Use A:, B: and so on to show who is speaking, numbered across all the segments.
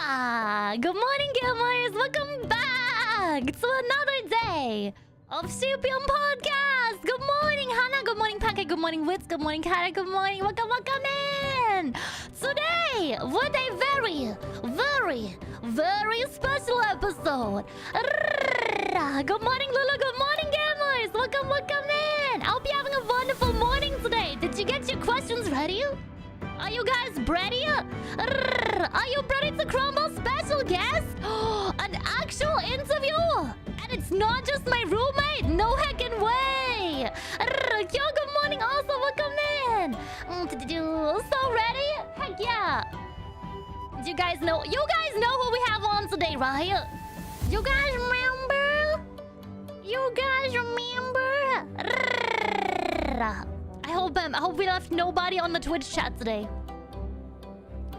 A: Good morning, gamers! Welcome back to another day of SHEEPIUM podcast! Good morning, Hannah! Good morning, Pancake! Good morning, Wits! Good morning, Kara! Good morning! Welcome in! Today, with a very special episode! Good morning, Lulu! Good morning, gamers! Welcome in! I hope you're having a wonderful morning today! Did you get your questions ready? Are you guys ready? Are you ready to crumble special guest? An actual interview! And it's not just my roommate! No heckin' way! Yo, good morning also, welcome in! So ready? Heck yeah! Do you guys know? You guys know who we have on today, right? You guys remember? You guys remember? I hope we left nobody on the Twitch chat today.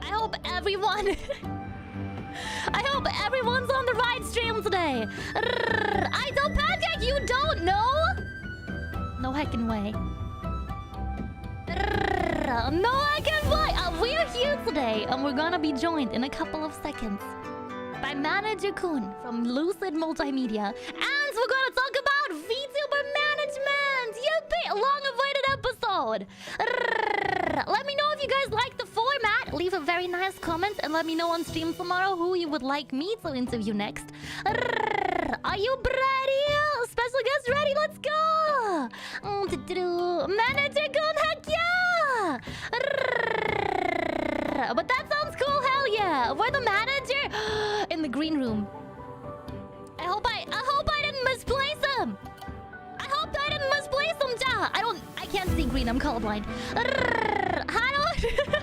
A: I hope everyone everyone's on the right stream today. I don't Pancake, you don't know? No heckin' way. No heckin' way. We're here today and we're gonna be joined in a couple of seconds by Manager-kun from Lucid Multimedia, and we're gonna talk about VTuber management. Yippee! Long-awaited episode. Let me know if you guys like the format. Leave a very nice comment and let me know on stream tomorrow who you would like me to interview next. Are you ready? Special guest ready? Let's go. Manager-kun, heck yeah! But that sounds cool, hell yeah! We're the manager in the green room. I hope I didn't misplace him. I hope I didn't misplace him, ja. I can't see green, I'm colorblind. Hello,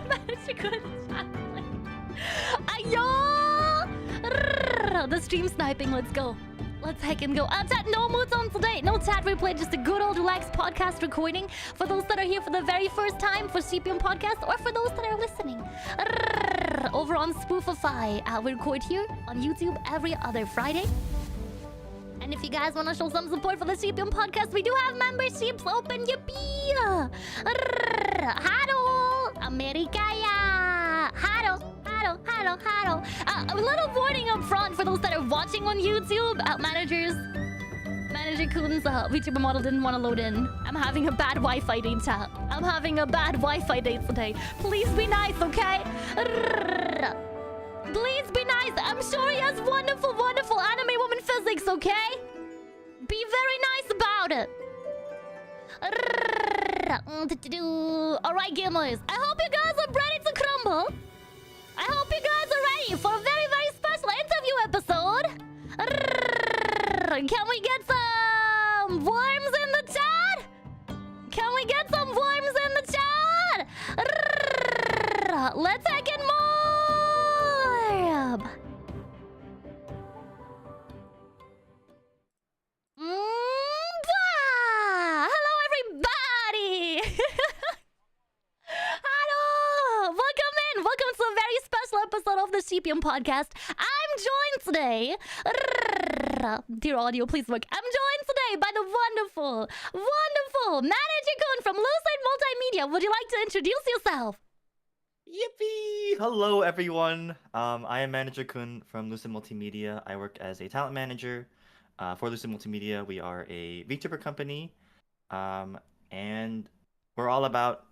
A: Manager-kun. Ayo! The stream sniping, let's go. Let's heckin' go. Chat, no moods on today. No chat replay, just a good old relaxed podcast recording for those that are here for the very first time for SHEEPIUM podcast, or for those that are listening over on Spoofify. We record here on YouTube every other Friday. And if you guys want to show some support for the SHEEPIUM podcast, we do have memberships open. Yippee! Hello, America! Hello. A little warning up front for those that are watching on YouTube. Manager-kun's VTuber model didn't want to load in. I'm having a bad Wi-Fi day, chat. I'm having a bad Wi-Fi day today. Please be nice, okay? Please be nice. I'm sure he has wonderful anime woman physics, okay? Be very nice about it. Alright, gamers. I hope you guys are ready to crumble. I hope you guys are ready for a very special interview episode. Can we get some worms in the chat? Can we get some worms in the chat? Let's take it more. Hello, everybody. Hello! Welcome in! Welcome to a very special episode of the SHEEPIUM podcast. I'm joined today... Dear audio, please look. I'm joined today by the wonderful Manager-kun from Lucid Multimedia. Would you like to introduce yourself?
B: Yippee! Hello, everyone. I am Manager-kun from Lucid Multimedia. I work as a talent manager for Lucid Multimedia. We are a VTuber company, and we're all about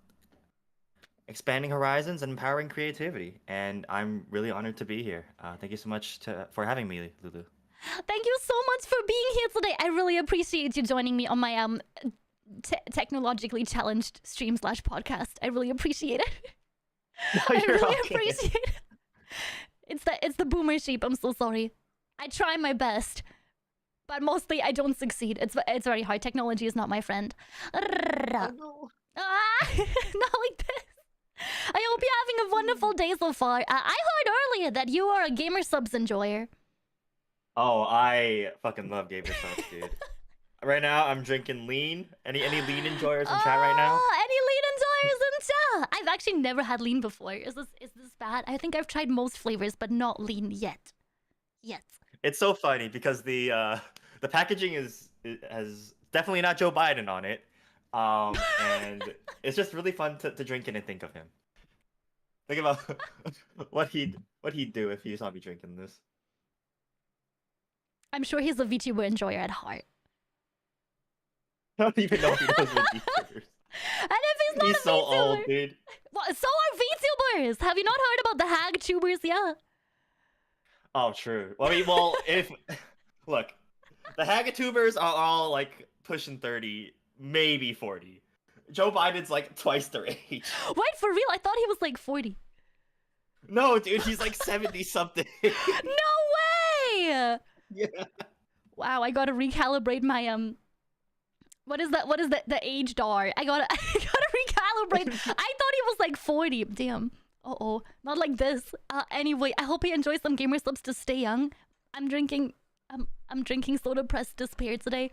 B: expanding horizons and empowering creativity. And I'm really honored to be here. Thank you so much for having me, Lulu.
A: Thank you so much for being here today. I really appreciate you joining me on my technologically challenged stream/podcast. I really appreciate it. I really appreciate it. It's the boomer sheep. I'm so sorry. I try my best, but mostly I don't succeed. It's very hard. Technology is not my friend.
B: Oh, no.
A: Not like this. I hope you're having a wonderful day so far. I heard earlier that you are a gamer subs enjoyer.
B: Oh, I fucking love gamer subs, dude. Right now, I'm drinking lean. Any lean enjoyers in chat right now?
A: Any lean enjoyers in chat? I've actually never had lean before. Is this bad? I think I've tried most flavors, but not lean yet.
B: It's so funny because the packaging has definitely not Joe Biden on it, and it's just really fun to drink it and think of him. Think about what he'd do if he saw me drinking this.
A: I'm sure he's a VTuber enjoyer at heart.
B: I don't even know if he knows what VTubers.
A: And if he's not
B: He's
A: a
B: so
A: VTuber,
B: old, dude.
A: well, so are VTubers. Have you not heard about the hag tubers? Yeah.
B: Oh, true. I mean, well, if look, the Hagatubers are all like pushing 30, maybe 40. Joe Biden's like twice their age.
A: Wait, for real? I thought he was like 40.
B: No, dude, he's like 70 something.
A: No way!
B: Yeah.
A: Wow, I gotta recalibrate my What is that? What is the age dar? I gotta recalibrate. I thought he was like 40. Damn. Uh-oh. Not like this. Anyway, I hope he enjoys some gamer subs to stay young. I'm drinking soda pressed despair today.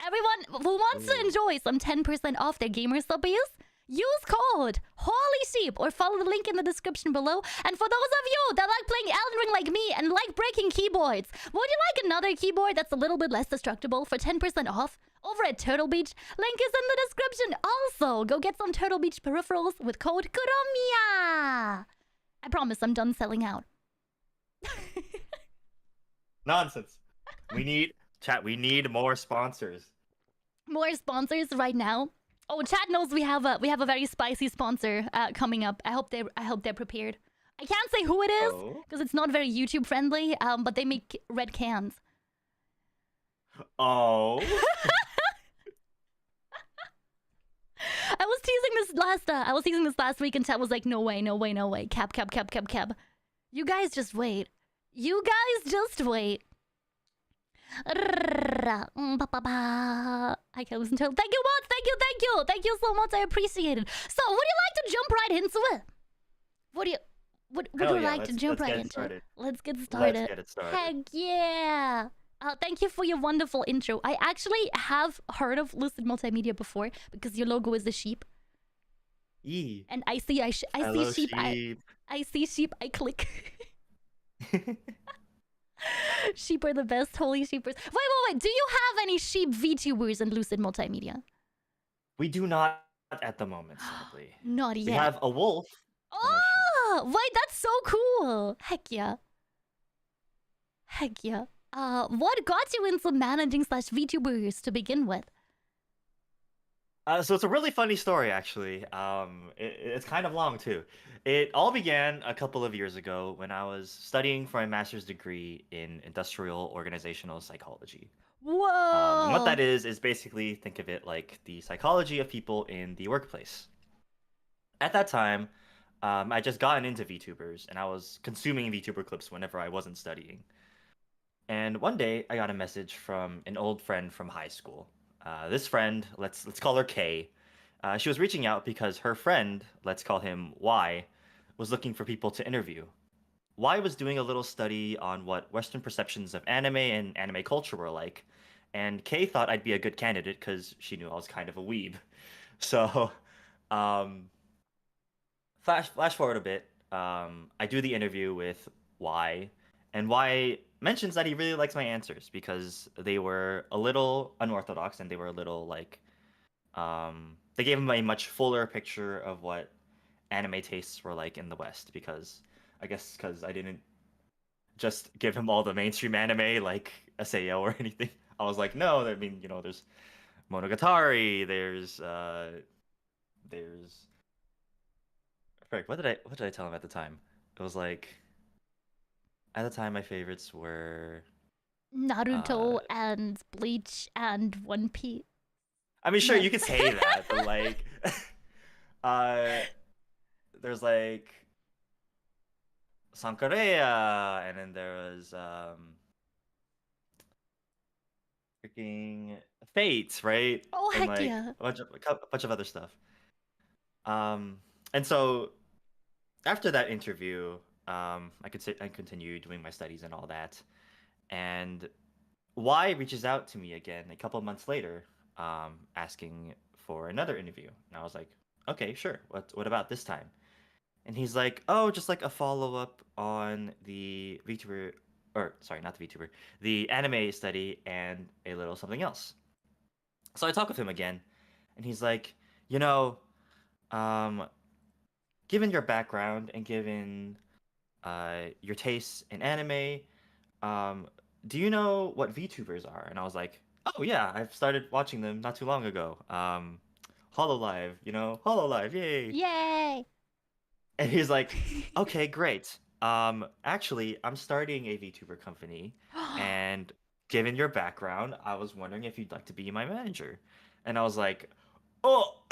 A: Everyone who wants to enjoy some 10% off their gamer subbies, use code HOLYSHEEP or follow the link in the description below. And for those of you that like playing Elden Ring like me and like breaking keyboards, would you like another keyboard that's a little bit less destructible for 10% off over at Turtle Beach? Link is in the description. Also, go get some Turtle Beach peripherals with code Kuromiya. I promise I'm done selling out.
B: Nonsense. We need more sponsors.
A: More sponsors right now. Oh, chat knows we have a very spicy sponsor coming up. I hope they're prepared. I can't say who it is because it's not very YouTube friendly. But they make red cans.
B: Oh.
A: I was teasing this last week, and chat was like, "No way, no way, no way." Cap. You guys just wait. I can't listen to it. Thank you, Mods. Thank you so much. I appreciate it. So, would you like to jump right into it? Would you like to jump right into it? Let's get started.
B: Let's get it started.
A: Heck yeah! Thank you for your wonderful intro. I actually have heard of Lucid Multimedia before because your logo is a sheep.
B: Yee.
A: And I see
B: Hello,
A: sheep.
B: sheep.
A: I see sheep. I click. Sheep are the best. Holy sheepers. Wait. Do you have any sheep VTubers in Lucid Multimedia?
B: We do not at the moment, sadly.
A: Not yet.
B: We have a wolf.
A: Oh, wait, that's so cool. Heck yeah. What got you into managing / VTubers to begin with?
B: So it's a really funny story, actually. It's kind of long too. It all began a couple of years ago when I was studying for a master's degree in industrial organizational psychology.
A: Whoa!
B: What that is basically, think of it like the psychology of people in the workplace. At that time, I just gotten into VTubers, and I was consuming VTuber clips whenever I wasn't studying. And one day, I got a message from an old friend from high school. This friend, let's call her Kay. She was reaching out because her friend, let's call him Y, was looking for people to interview. Y was doing a little study on what Western perceptions of anime and anime culture were like, and Kay thought I'd be a good candidate because she knew I was kind of a weeb. So, flash forward a bit. I do the interview with Y, and Y mentions that he really likes my answers because they were a little unorthodox and they were a little like, they gave him a much fuller picture of what anime tastes were like in the West, because I didn't just give him all the mainstream anime like SAO or anything. I was like, no, I mean, there's Monogatari, there's frick, what did I tell him at the time? It was like, at the time my favorites were
A: Naruto and Bleach and One Piece.
B: I mean, sure, you could say that, but like, there's like Sankareya, and then there was freaking Fate, right?
A: Oh,
B: and
A: heck
B: like,
A: yeah.
B: a bunch of other stuff. And so after that interview, I continue doing my studies and all that, and Y reaches out to me again a couple months later, asking for another interview, and I was like, okay, sure. What about this time? And he's like, oh, just like a follow up on the VTuber, or sorry, not the VTuber, the anime study, and a little something else. So I talk with him again, and he's like, given your background and given your tastes in anime, do you know what VTubers are? And I was like, oh yeah, I've started watching them not too long ago. Hololive, Hololive, yay!
A: Yay!
B: And he's like, okay, great. Actually, I'm starting a VTuber company, and given your background, I was wondering if you'd like to be my manager. And I was like, oh.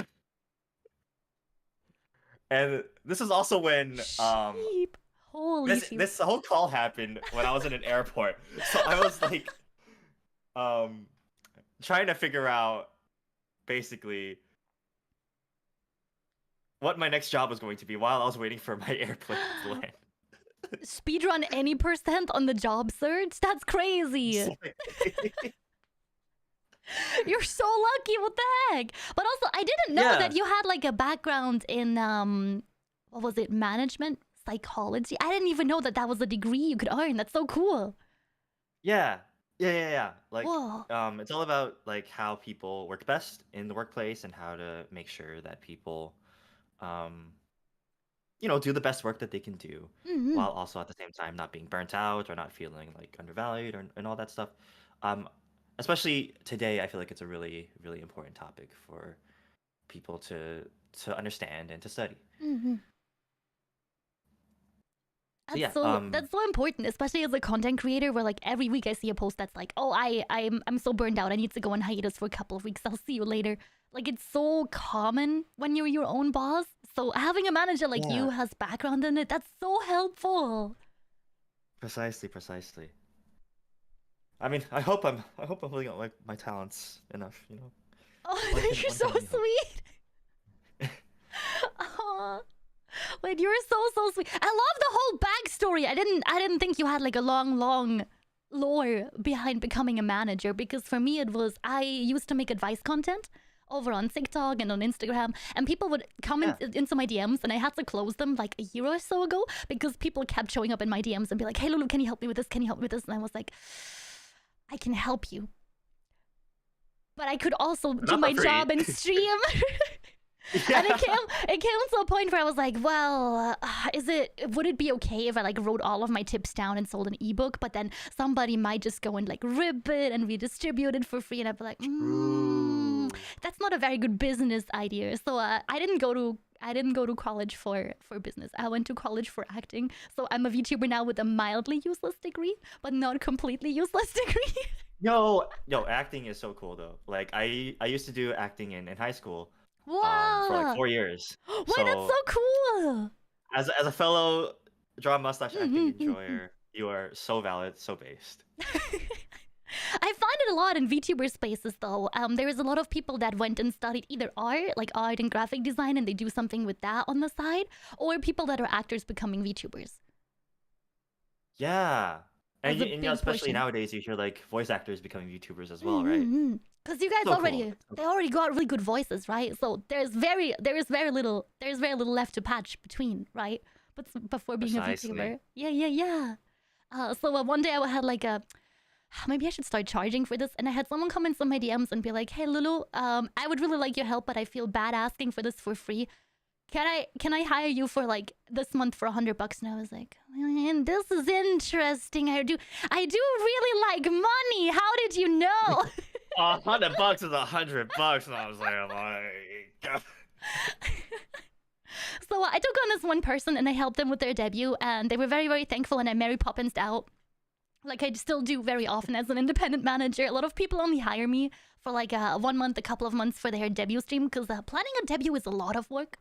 B: And this is also when
A: Sheep. Holy sheep.
B: this whole call happened when I was in an airport. So I was like trying to figure out basically what my next job was going to be while I was waiting for my airplane to land.
A: Speedrun any % on the job search? That's crazy. You're so lucky. What the heck? But also, I didn't know that you had like a background in what was it? Management psychology. I didn't even know that that was a degree you could earn. That's so cool.
B: Yeah. Like,
A: Whoa.
B: it's all about like how people work best in the workplace and how to make sure that people, do the best work that they can do, while also at the same time not being burnt out or not feeling like undervalued and all that stuff. Especially today, I feel like it's a really, really important topic for people to understand and to study.
A: That's so important, especially as a content creator, where like every week I see a post that's like, oh, I'm so burned out, I need to go on hiatus for a couple of weeks, I'll see you later. Like, it's so common when you're your own boss. So having a manager like you has background in it, that's so helpful.
B: Precisely. I mean, I hope I'm pulling out my talents enough,
A: Oh, you're so sweet. Oh, wait, you're so sweet. I love the whole backstory. I didn't think you had like a long lore behind becoming a manager, because for me it was, I used to make advice content over on TikTok and on Instagram, and people would come into my DMs, and I had to close them like a year or so ago because people kept showing up in my DMs and be like, hey Lulu, can you help me with this? Can you help me with this? And I was like, I can help you, but I could also do my job and stream. And it came to a point where I was like, well, would it be okay if I like wrote all of my tips down and sold an ebook, but then somebody might just go and like rip it and redistribute it for free, and I'd be like, that's not a very good business idea. So I didn't go to college for business. I went to college for acting. So I'm a VTuber now with a mildly useless degree, but not completely useless degree.
B: Yo, acting is so cool though. Like I used to do acting in high school.
A: Wow.
B: For like 4 years.
A: Wow, that's so cool.
B: As a fellow draw mustache acting enjoyer, you are so valid, so based.
A: I find it a lot in VTuber spaces though. There is a lot of people that went and studied either art and graphic design, and they do something with that on the side, or people that are actors becoming VTubers.
B: Yeah. And especially nowadays, you hear like voice actors becoming VTubers as well, right?
A: Because you guys they already got really good voices, right? So there is very little left to patch between, right? But before being a VTuber, yeah. So one day I had like maybe I should start charging for this, and I had someone come into my DMs and be like, hey Lulu, I would really like your help, but I feel bad asking for this for free. Can I hire you for like this month for $100? And I was like, man, this is interesting. I do really like money. How did you know?
B: $100 is $100, and I was like, oh my God.
A: So I took on this one person and I helped them with their debut, and they were very, very thankful, and I Mary Poppins'd out. Like I still do very often as an independent manager. A lot of people only hire me for like 1 month, a couple of months for their debut stream, because planning a debut is a lot of work.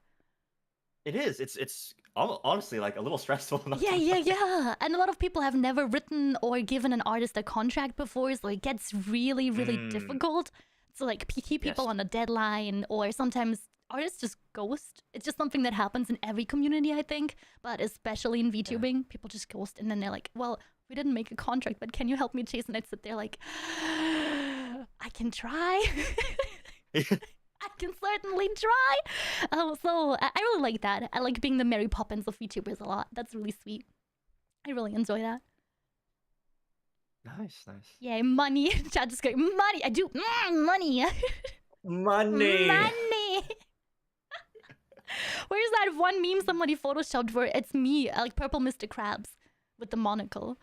B: It is. It's honestly like a little stressful.
A: Yeah. And a lot of people have never written or given an artist a contract before, so it gets really, really difficult to like keep people on a deadline, or sometimes artists just ghost. It's just something that happens in every community, I think, but especially in VTubing, people just ghost, and then they're like, well, we didn't make a contract, but can you help me chase? And I'd sit there like, I can try. I can certainly try. So I really like that. I like being the Mary Poppins of VTubers a lot. That's really sweet. I really enjoy that.
B: Nice.
A: Yeah, money. Chat just going, money. I do money.
B: Money.
A: Where's that one meme somebody photoshopped where it's me, like purple Mr. Krabs with the monocle?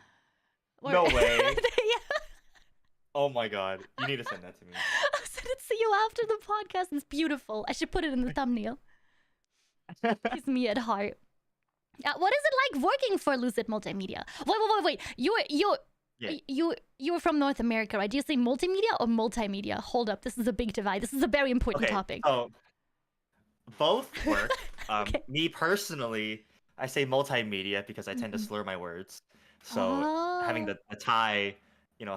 B: No way.
A: Yeah.
B: Oh my god. You need to send that to me.
A: I'll send it to you after the podcast. It's beautiful. I should put it in the thumbnail. He's me at heart. What is it like working for Lucid Multimedia? Wait. You're from North America, right? Do you say multimedia or multimedia? Hold up, this is a big divide. This is a very important topic.
B: Oh, both work.
A: Okay.
B: Me personally, I say multimedia because I tend to slur my words. So having the tie,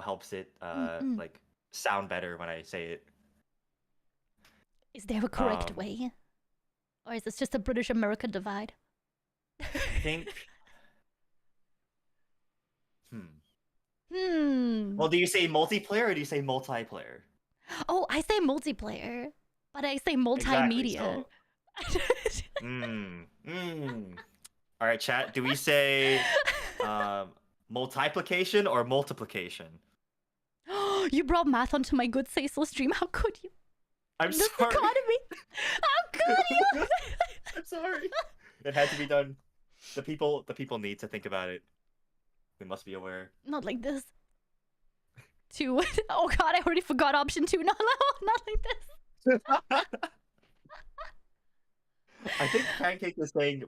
B: helps it like sound better when I say it.
A: Is there a correct way? Or is this just a British America divide?
B: I think. Well, do you say multiplayer or do you say multiplayer?
A: Oh, I say multiplayer, but I say multimedia.
B: All right, chat. Do we say multiplication or multiplication?
A: You brought math onto my good say-so stream. How could you?
B: I'm
A: this
B: sorry.
A: Economy. How could you?
B: I'm sorry. It had to be done. The people need to think about it. We must be aware.
A: Not like this. 2. Oh god, I already forgot option 2. No, not like this.
B: I think Pancake is saying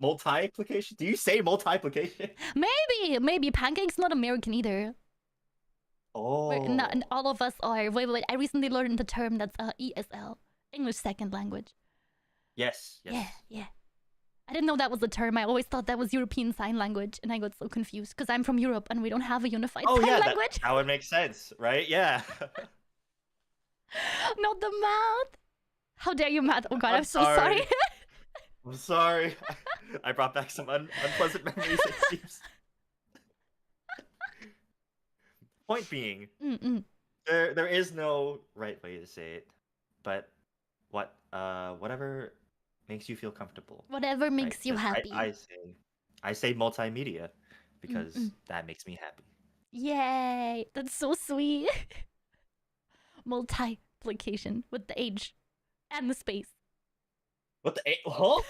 B: multiplication. Do you say multiplication?
A: Maybe Pancake's not American either.
B: Oh.
A: Not all of us are. Wait. I recently learned the term that's ESL, English Second Language.
B: Yes.
A: Yeah. I didn't know that was a term. I always thought that was European Sign Language, and I got so confused because I'm from Europe and we don't have a unified sign language.
B: That would make sense, right? Yeah.
A: Not the math. How dare you, math? Oh god, I'm so sorry.
B: I'm sorry. I brought back some unpleasant memories, it seems. Point being, there is no right way to say it, but whatever makes you feel comfortable.
A: Whatever makes you happy.
B: I say multimedia because that makes me happy. Yay!
A: That's so sweet. Multiplication with the H and the space.
B: What the huh?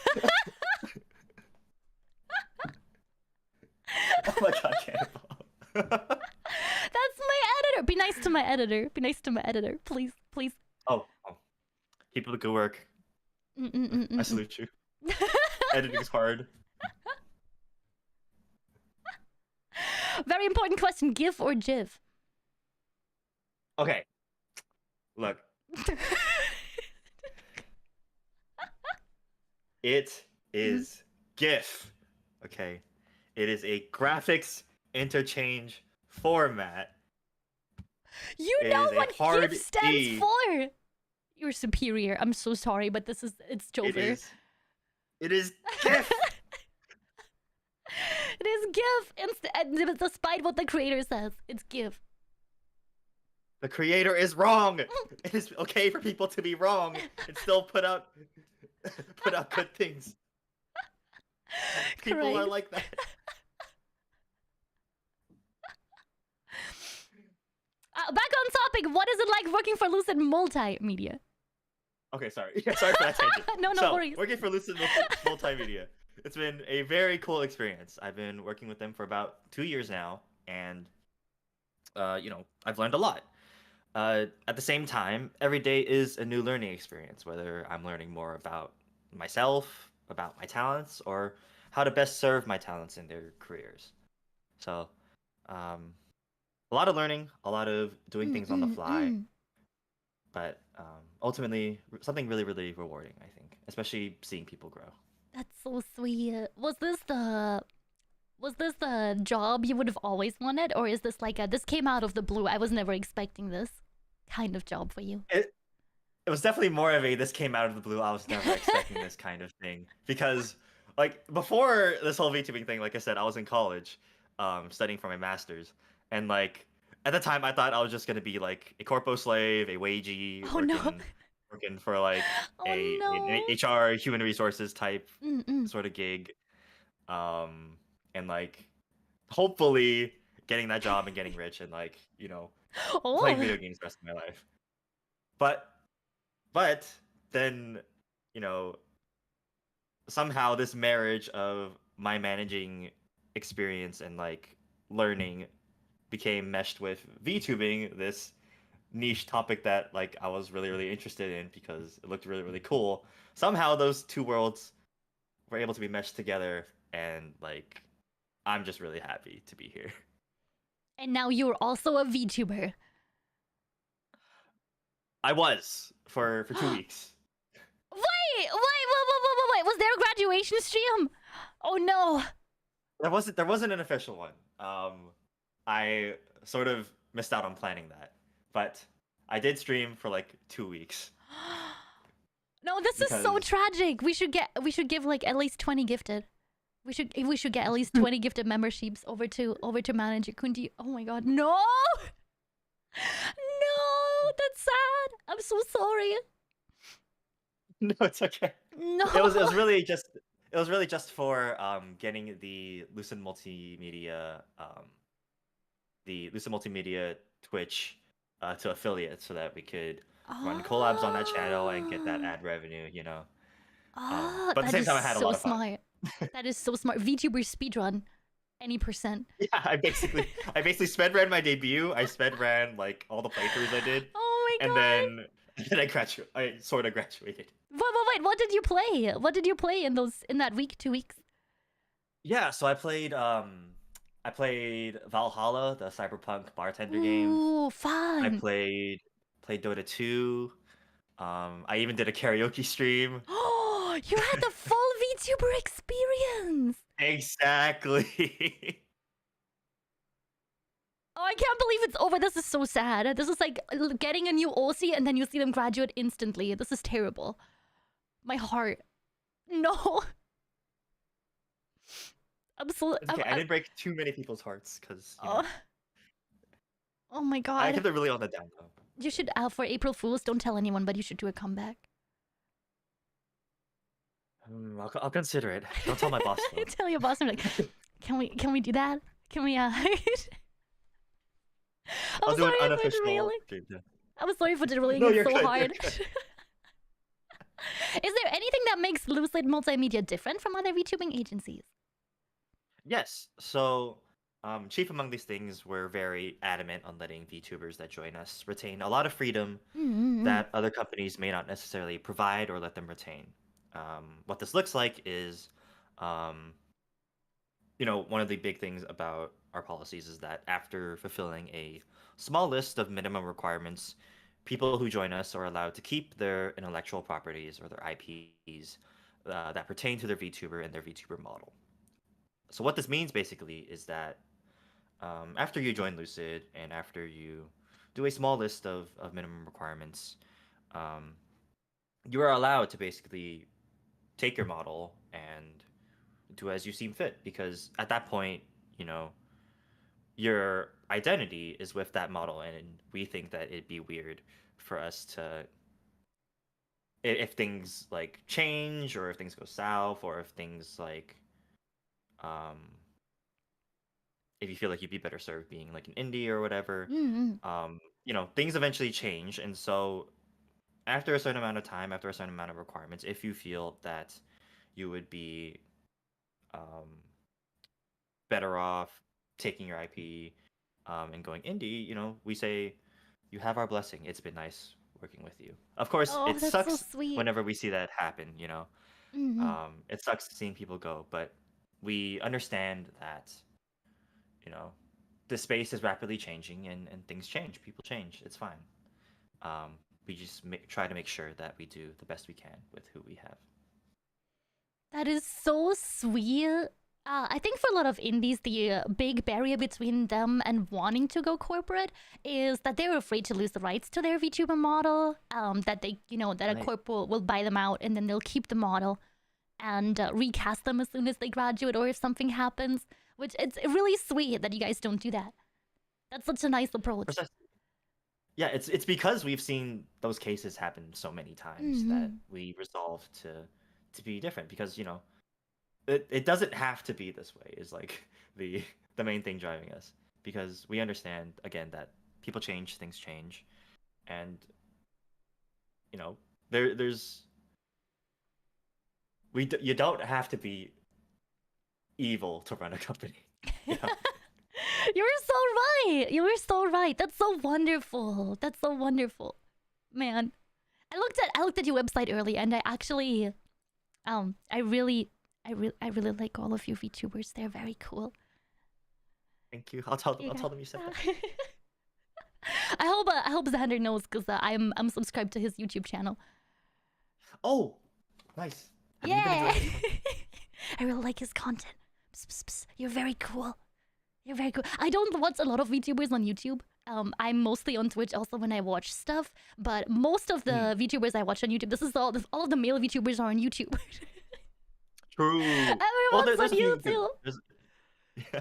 B: Oh my god, Cannonball.
A: That's my editor. Be nice to my editor. Be nice to my editor, please.
B: Oh. Keep up the good work. I salute you. Editing is hard.
A: Very important question. GIF or GIF?
B: Okay. Look. It is GIF. Okay. It is a graphics interchange format.
A: You know what GIF stands for. You're superior. I'm so sorry, but it's Jover.
B: It is GIF.
A: It is GIF. Despite what the creator says, it's GIF.
B: The creator is wrong. It is okay for people to be wrong and still put out good things. People are like that.
A: Back on topic. What is it like working for Lucid Multimedia?
B: Okay, sorry. Sorry for that tangent.
A: No worries.
B: Working for Lucid Multimedia. It's been a very cool experience. I've been working with them for about 2 years now, and I've learned a lot. At the same time, every day is a new learning experience, whether I'm learning more about myself, about my talents, or how to best serve my talents in their careers. So, a lot of learning, a lot of doing things on the fly, but ultimately something really, really rewarding, I think, especially seeing people grow.
A: That's so sweet. Was this the job you would have always wanted, or is this this came out of the blue? I was never expecting this kind of job for you.
B: It was definitely more of a this came out of the blue. I was never expecting this kind of thing because before this whole VTubing thing, like I said, I was in college, studying for my master's, and at the time I thought I was just gonna be a corpo slave, a wagey, working for an HR human resources type sort of gig, and hopefully getting that job and getting rich and playing video games the rest of my life. But then somehow this marriage of my managing experience and like learning became meshed with VTubing, this niche topic that like I was really interested in because it looked really cool. Somehow those two worlds were able to be meshed together, and like I'm just really happy to be here.
A: And now you're also a VTuber.
B: I was for 2 weeks.
A: Wait! Was there a graduation stream? Oh no.
B: There wasn't an official one. I sort of missed out on planning that, but I did stream for like 2 weeks
A: No, this is so
B: because
A: tragic. We should give like at least 20 gifted. We should get at least 20 gifted memberships over to Manager-kun. Oh my god, no! No, that's sad. I'm so sorry.
B: no, it's okay.
A: No.
B: It was really just for getting the Lucid Multimedia Twitch to affiliate so that we could run collabs on that channel and get that ad revenue, you know. But at the same time, I had a lot of fun.
A: Smart. That is so smart. VTuber speedrun. Any percent.
B: Yeah, I basically sped ran my debut. I sped ran like all the playthroughs I did.
A: Oh my god.
B: And then I sort of graduated.
A: Wait, what did you play? What did you play in that week, 2 weeks?
B: Yeah, so I played Valhalla, the cyberpunk bartender game.
A: Ooh, fun.
B: I played Dota 2. I even did a karaoke stream.
A: Oh, you had the full VTuber experience.
B: Exactly.
A: Oh, I can't believe it's over. This is so sad. This is like getting a new OC and then you see them graduate instantly. This is terrible. My heart. No.
B: Okay, I didn't break too many people's hearts because.
A: Oh my god.
B: I kept it really on the down low.
A: You should, for April Fools, don't tell anyone, but you should do a comeback.
B: I'll consider it. Don't tell my boss.
A: Tell your boss. I'm like, can we do that? Can we?
B: I'll do an unofficial.
A: I'm sorry for drilling it so hard. Is there anything that makes Lucid Multimedia different from other VTubing agencies?
B: Yes. So, chief among these things, we're very adamant on letting VTubers that join us retain a lot of freedom that other companies may not necessarily provide or let them retain. What this looks like is, one of the big things about our policies is that after fulfilling a small list of minimum requirements, people who join us are allowed to keep their intellectual properties or their IPs that pertain to their VTuber and their VTuber model. So what this means basically is that after you join Lucid and after you do a small list of minimum requirements, you are allowed to basically take your model and do as you seem fit, because at that point, your identity is with that model, and we think that it'd be weird for us to, if things like change or if things go south or if things like if you feel like you'd be better served being like an indie or whatever, things eventually change. And so after a certain amount of time, after a certain amount of requirements, if you feel that you would be better off taking your IP and going indie, we say you have our blessing. It's been nice working with you. Of course, it sucks whenever we see that happen, it sucks seeing people go, but we understand that, the space is rapidly changing and things change. People change. It's fine. We just try to make sure that we do the best we can with who we have.
A: That is so sweet. I think for a lot of indies, the big barrier between them and wanting to go corporate is that they're afraid to lose the rights to their VTuber model. That they, that a corp will buy them out and then they'll keep the model and recast them as soon as they graduate, or if something happens. Which it's really sweet that you guys don't do that. That's such a nice approach.
B: Yeah, it's because we've seen those cases happen so many times that we resolve to be different, because it doesn't have to be this way is like the main thing driving us, because we understand again that people change, things change, and there's you don't have to be evil to run a company. You know?
A: You're so right. You're so right. That's so wonderful. That's so wonderful, man. I looked at your website earlier, and I actually, I really like all of you VTubers. They're very cool.
B: Thank you. I'll tell them you said that.
A: I hope Xander knows because I'm subscribed to his YouTube channel.
B: Oh, nice. Have you been
A: Yeah.
B: enjoying it?
A: I really like his content. Psst, psst, psst. You're very cool. You're very cool. I don't watch a lot of VTubers on YouTube. I'm mostly on Twitch also when I watch stuff. But most of the VTubers I watch on YouTube, this is all of the male VTubers are on YouTube.
B: True.
A: Everyone's on YouTube.
B: Yeah.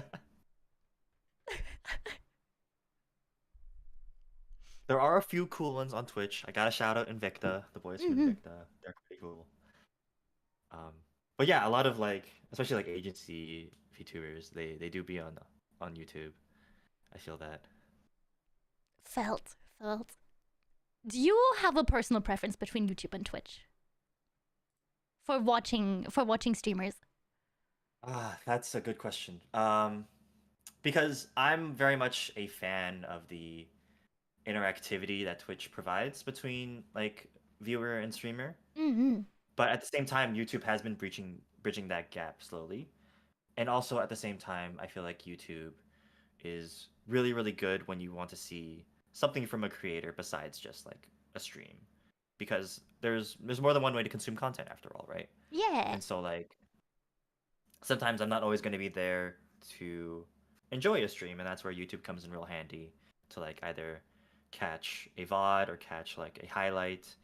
B: There are a few cool ones on Twitch. I gotta shout out Invicta, the boys from Invicta. They're pretty cool. But yeah, a lot of especially agency VTubers, they do be on YouTube. I feel that.
A: Felt. Do you have a personal preference between YouTube and Twitch? For watching streamers?
B: That's a good question. Because I'm very much a fan of the interactivity that Twitch provides between viewer and streamer. But at the same time, YouTube has been bridging that gap slowly. And also at the same time, I feel like YouTube is really, really good when you want to see something from a creator besides just a stream. Because there's more than one way to consume content after all, right?
A: Yeah.
B: And so sometimes I'm not always going to be there to enjoy a stream, and that's where YouTube comes in real handy to either catch a VOD or catch a highlight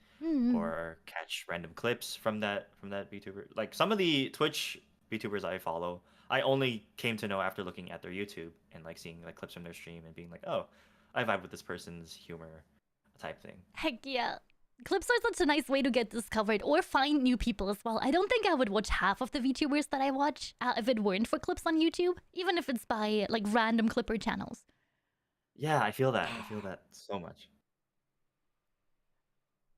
B: or catch random clips from that VTuber. Some of the Twitch VTubers I follow, I only came to know after looking at their YouTube and seeing clips from their stream and being oh, I vibe with this person's humor type thing.
A: Heck yeah. Clips are such a nice way to get discovered or find new people as well. I don't think I would watch half of the VTubers that I watch if it weren't for clips on YouTube, even if it's by random clipper channels.
B: Yeah, I feel that. I feel that so much.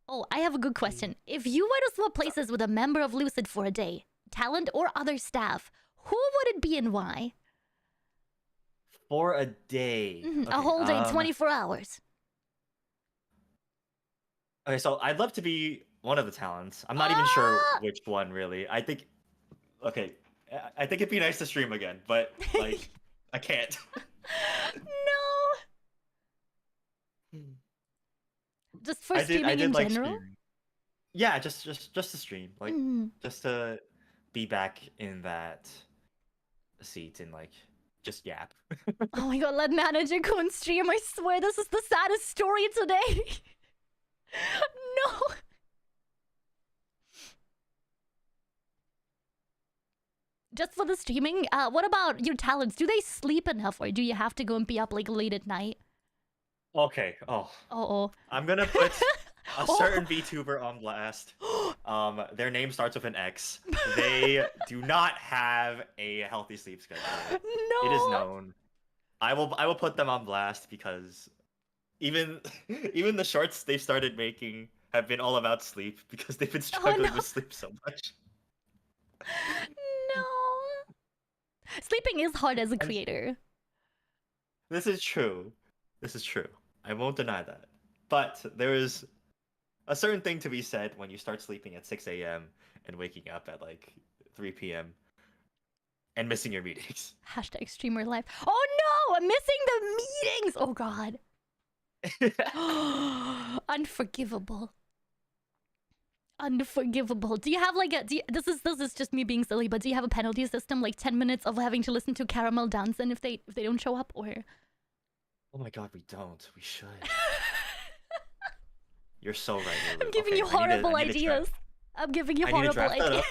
A: Oh, I have a good question. If you were to swap places with a member of Lucid for a day, talent or other staff, who would it be and why?
B: For a day. Okay,
A: a whole day, 24 hours.
B: Okay, so I'd love to be one of the talents. I'm not even sure which one, really. I think it'd be nice to stream again, but I can't.
A: No. Just for streaming in general?
B: Streaming. Yeah, just to stream, just to be back in that seat and just yap.
A: Oh my god, let Manager-kun stream. I swear this is the saddest story today. No. Just for the streaming? What about your talents? Do they sleep enough, or do you have to go and be up late at night?
B: Okay. I'm gonna put a certain VTuber on blast. Their name starts with an X. They do not have a healthy sleep schedule.
A: No.
B: It is known. I will put them on blast because even the shorts they've started making have been all about sleep because they've been struggling with sleep so much.
A: No. Sleeping is hard as a creator.
B: This is true. I won't deny that. But there is a certain thing to be said when you start sleeping at 6 a.m. and waking up at 3 p.m. and missing your meetings.
A: Hashtag streamer life. Oh no! I'm missing the meetings! Oh god. Unforgivable. Do you have this is just me being silly, but do you have a penalty system, 10 minutes of having to listen to Caramel dancing if they don't show up, or?
B: Oh my god, we don't. We should. You're so right, Lulu.
A: I'm giving you horrible ideas. I'm giving you horrible ideas.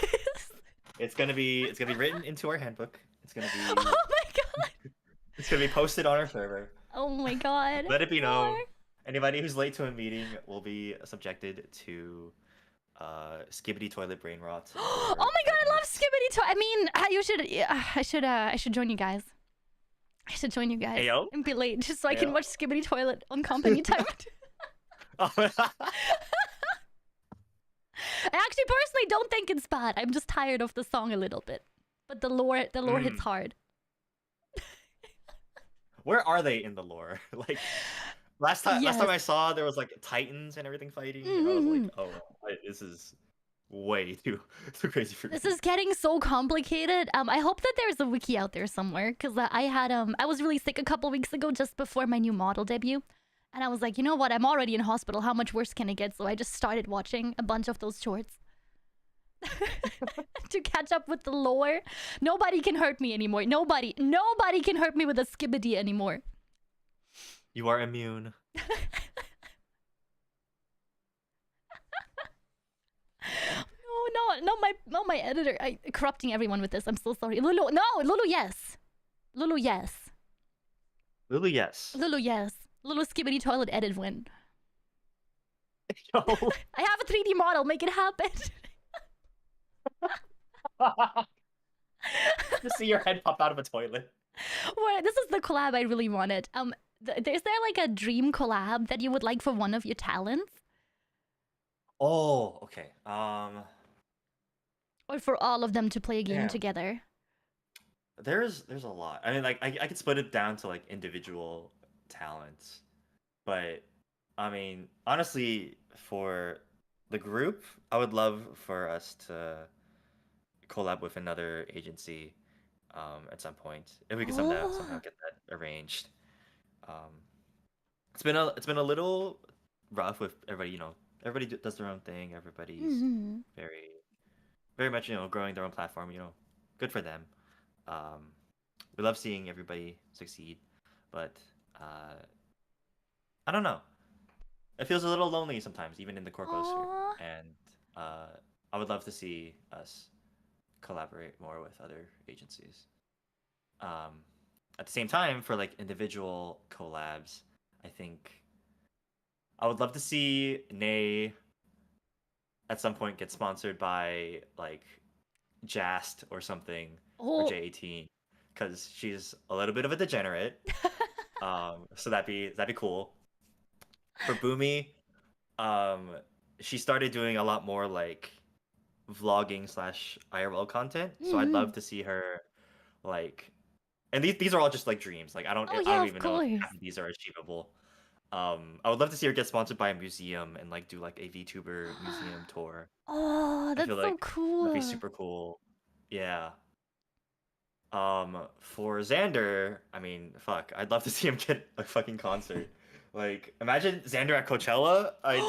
B: It's gonna be written into our handbook. It's gonna be.
A: Oh my god.
B: It's gonna be posted on our server.
A: Oh my god.
B: Let it be known. Anybody who's late to a meeting will be subjected to skibbity toilet brain rot.
A: Oh my god, I love skibbity toilet. I mean, I should join you guys. I should join you guys.
B: Ayo?
A: And be late just so I can watch skibbity toilet on company time. I actually personally don't think it's bad. I'm just tired of the song a little bit. But the lore hits hard.
B: Where are they in the lore? Like last time I saw there was like titans and everything fighting. I was like, oh, this is way too crazy for me.
A: This is getting so complicated. I hope that there's a wiki out there somewhere because I was really sick a couple weeks ago just before my new model debut. And I was like, you know what? I'm already in hospital. How much worse can it get? So I just started watching a bunch of those shorts to catch up with the lore. Nobody can hurt me anymore. Nobody can hurt me with a skibidi anymore.
B: You are immune.
A: No, my editor. Corrupting everyone with this. I'm so sorry. Lulu, no, Lulu, yes. Lulu, yes.
B: Lulu, yes.
A: Lulu, yes. Lulu skibidi toilet edit win.
B: Yo.
A: I have a 3D model. Make it happen.
B: Just see your head pop out of a toilet.
A: Well, this is the collab I really wanted. Is there like a dream collab that you would like for one of your talents?
B: Oh, okay.
A: Or for all of them to play a game together?
B: There's a lot. I mean, like I could split it down to like individual talents, but I mean, honestly, for the group, I would love for us to collab with another agency at some point if we could somehow get that arranged. It's been a little rough with everybody. You know, everybody does their own thing. Everybody's very much, you know, growing their own platform. You know, good for them. We love seeing everybody succeed, but I don't know. It feels a little lonely sometimes, even in the core poster. And I would love to see us collaborate more with other agencies. At the same time, for like individual collabs, I think I would love to see Nay at some point get sponsored by like Jast or something, or J18, because she's a little bit of a degenerate. So that'd be cool. For Boomy, she started doing a lot more like vlogging / IRL content. So I'd love to see her like, and these are all just like dreams. Like I don't even know if these are achievable. I would love to see her get sponsored by a museum and like do like a VTuber museum tour.
A: Oh, that's so cool.
B: That'd be super cool. Yeah. For Xander, I mean, fuck, I'd love to see him get a fucking concert. Like, imagine Xander at Coachella. I'd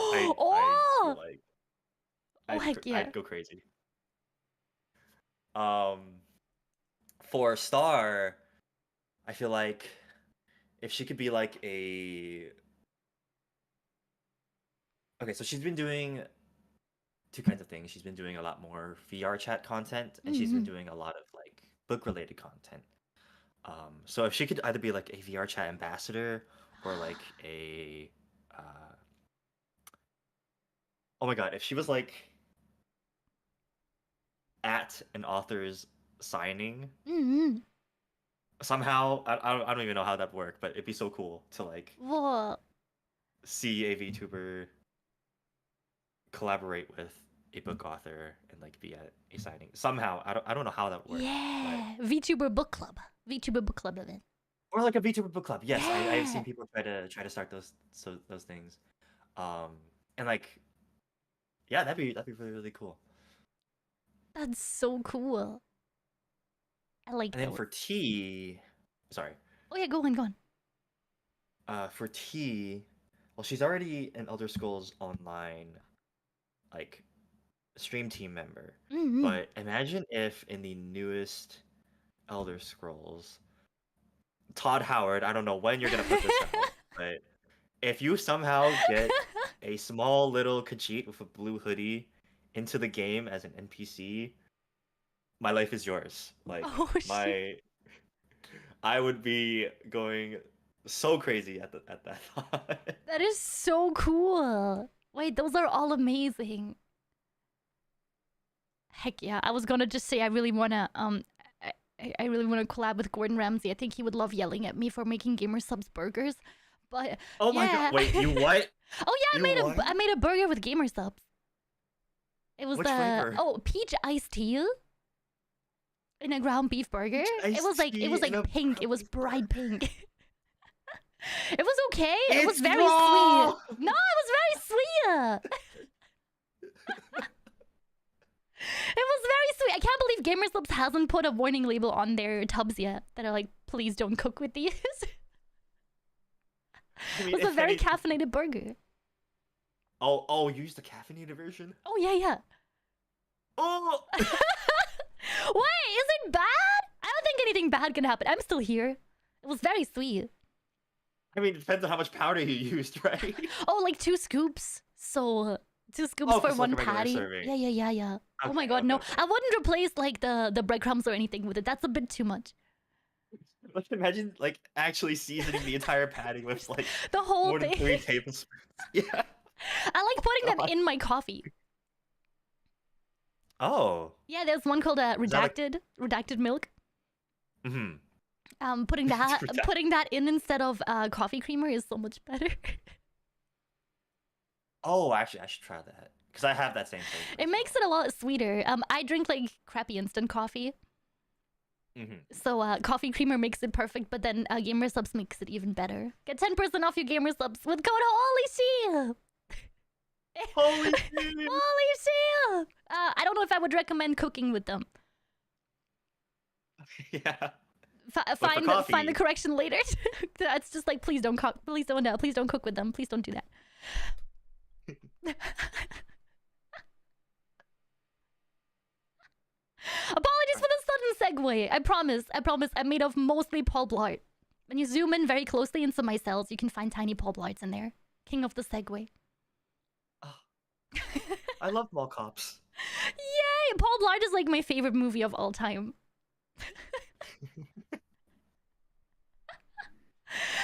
B: go crazy. For Star, I feel like if she could be like okay, so she's been doing two kinds of things. She's been doing a lot more VR chat content, and she's been doing a lot of like book-related content. So if she could either be like a VR chat ambassador or like a oh my god, if she was like at an author's signing somehow, I don't even know how that'd work, but it'd be so cool to like see a VTuber collaborate with a book author and like be at a signing somehow. I don't know how that works.
A: Yeah, but... VTuber book club event,
B: or like a VTuber book club. Yes, I've seen people try to start those things, and like, yeah, that'd be really, really cool.
A: That's so cool. I like.
B: And then for T, sorry.
A: Oh yeah, go on.
B: For T, well, she's already an Elder Scrolls Online, like, stream team member. But imagine if in the newest Elder Scrolls, Todd Howard, I don't know when you're gonna put this out, but if you somehow get a small little Khajiit with a blue hoodie into the game as an NPC, my life is yours. Like, I would be going so crazy at that thought.
A: That is so cool. Wait, those are all amazing. Heck yeah! I was gonna just say I really wanna I really wanna collab with Gordon Ramsay. I think he would love yelling at me for making Gamer Subs burgers. But
B: oh my god! Wait, you what?
A: Oh yeah, I made a burger with Gamer Subs. It was
B: Which
A: the
B: flavor?
A: peach iced tea in a ground beef burger. It was like pink. It was bright pink. It was okay. It was
B: It's
A: very
B: raw!
A: sweet. No, it was very sweet. It was very sweet. I can't believe Gamerslips hasn't put a warning label on their tubs yet that are like, please don't cook with these.
B: I mean,
A: It was a very
B: any-
A: caffeinated burger.
B: Oh, you used the caffeinated version?
A: Oh yeah.
B: Oh!
A: Wait, is it bad? I don't think anything bad can happen. I'm still here. It was very sweet.
B: I mean, it depends on how much powder you used, right?
A: Oh, like 2 scoops. So 2 scoops
B: Oh,
A: for
B: just
A: one
B: like a regular
A: patty.
B: serving.
A: Yeah. Oh my
B: Okay,
A: god, no.
B: okay.
A: I wouldn't replace like the breadcrumbs or anything with it. That's a bit too much.
B: Like, imagine like actually seasoning the entire patty with like
A: The whole
B: more than
A: thing.
B: 3 tablespoons. Yeah.
A: I like putting them
B: God.
A: in my coffee.
B: Oh.
A: Yeah, there's one called
B: Is that like-
A: redacted milk.
B: Mm-hmm.
A: Putting that in instead of coffee creamer is so much better.
B: Oh, actually, I should try that because I have that same thing.
A: It makes it a lot sweeter. I drink like crappy instant coffee,
B: Mm-hmm.
A: so coffee creamer makes it perfect. But then Gamersubs makes it even better. Get 10% off your Gamersubs with code HOLYSHEEP.
B: Holy shit!
A: Holy shit! I don't know if I would recommend cooking with them.
B: Yeah.
A: Find the
B: coffee-
A: correction later. It's just like please don't cook. Please don't cook with them. Please don't do that. Apologies for the sudden segue. I promise. I'm made of mostly Paul Blart. When you zoom in very closely into my cells, you can find tiny Paul Blarts in there. King of the segue.
B: I love mall cops.
A: Yay! Paul Blart is like my favorite movie of all time.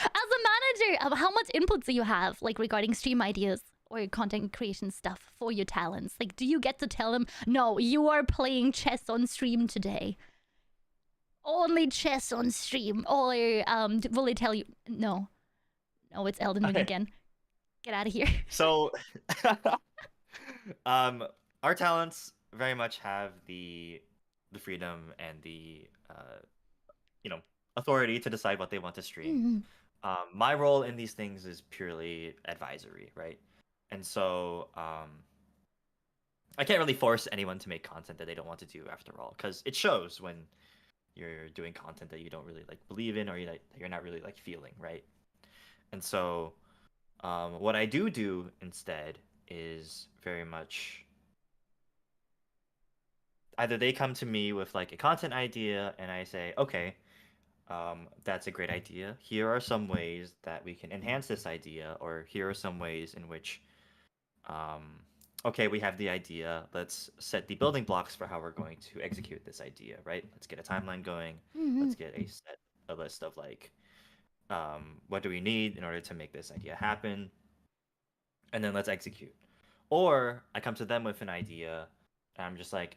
A: As a manager, how much input do you have, like regarding stream ideas or content creation stuff for your talents? Like, do you get to tell them, no, you are playing chess on stream today? Only chess on stream. Or will they tell you, no, it's Elden Ring
B: Okay.
A: again. Get out of here.
B: So, our talents very much have the freedom and the authority to decide what they want to stream.
A: Mhm.
B: My role in these things is purely advisory, right? And so I can't really force anyone to make content that they don't want to do after all, because it shows when you're doing content that you don't really like believe in or you're not really like feeling, right? And so what I do instead is very much either they come to me with like a content idea and I say, okay, that's a great idea. Here are some ways that we can enhance this idea, or here are some ways in which, okay, we have the idea. Let's set the building blocks for how we're going to execute this idea, right? Let's get a timeline going. Let's get a list of like, what do we need in order to make this idea happen? And then let's execute. Or I come to them with an idea and I'm just like,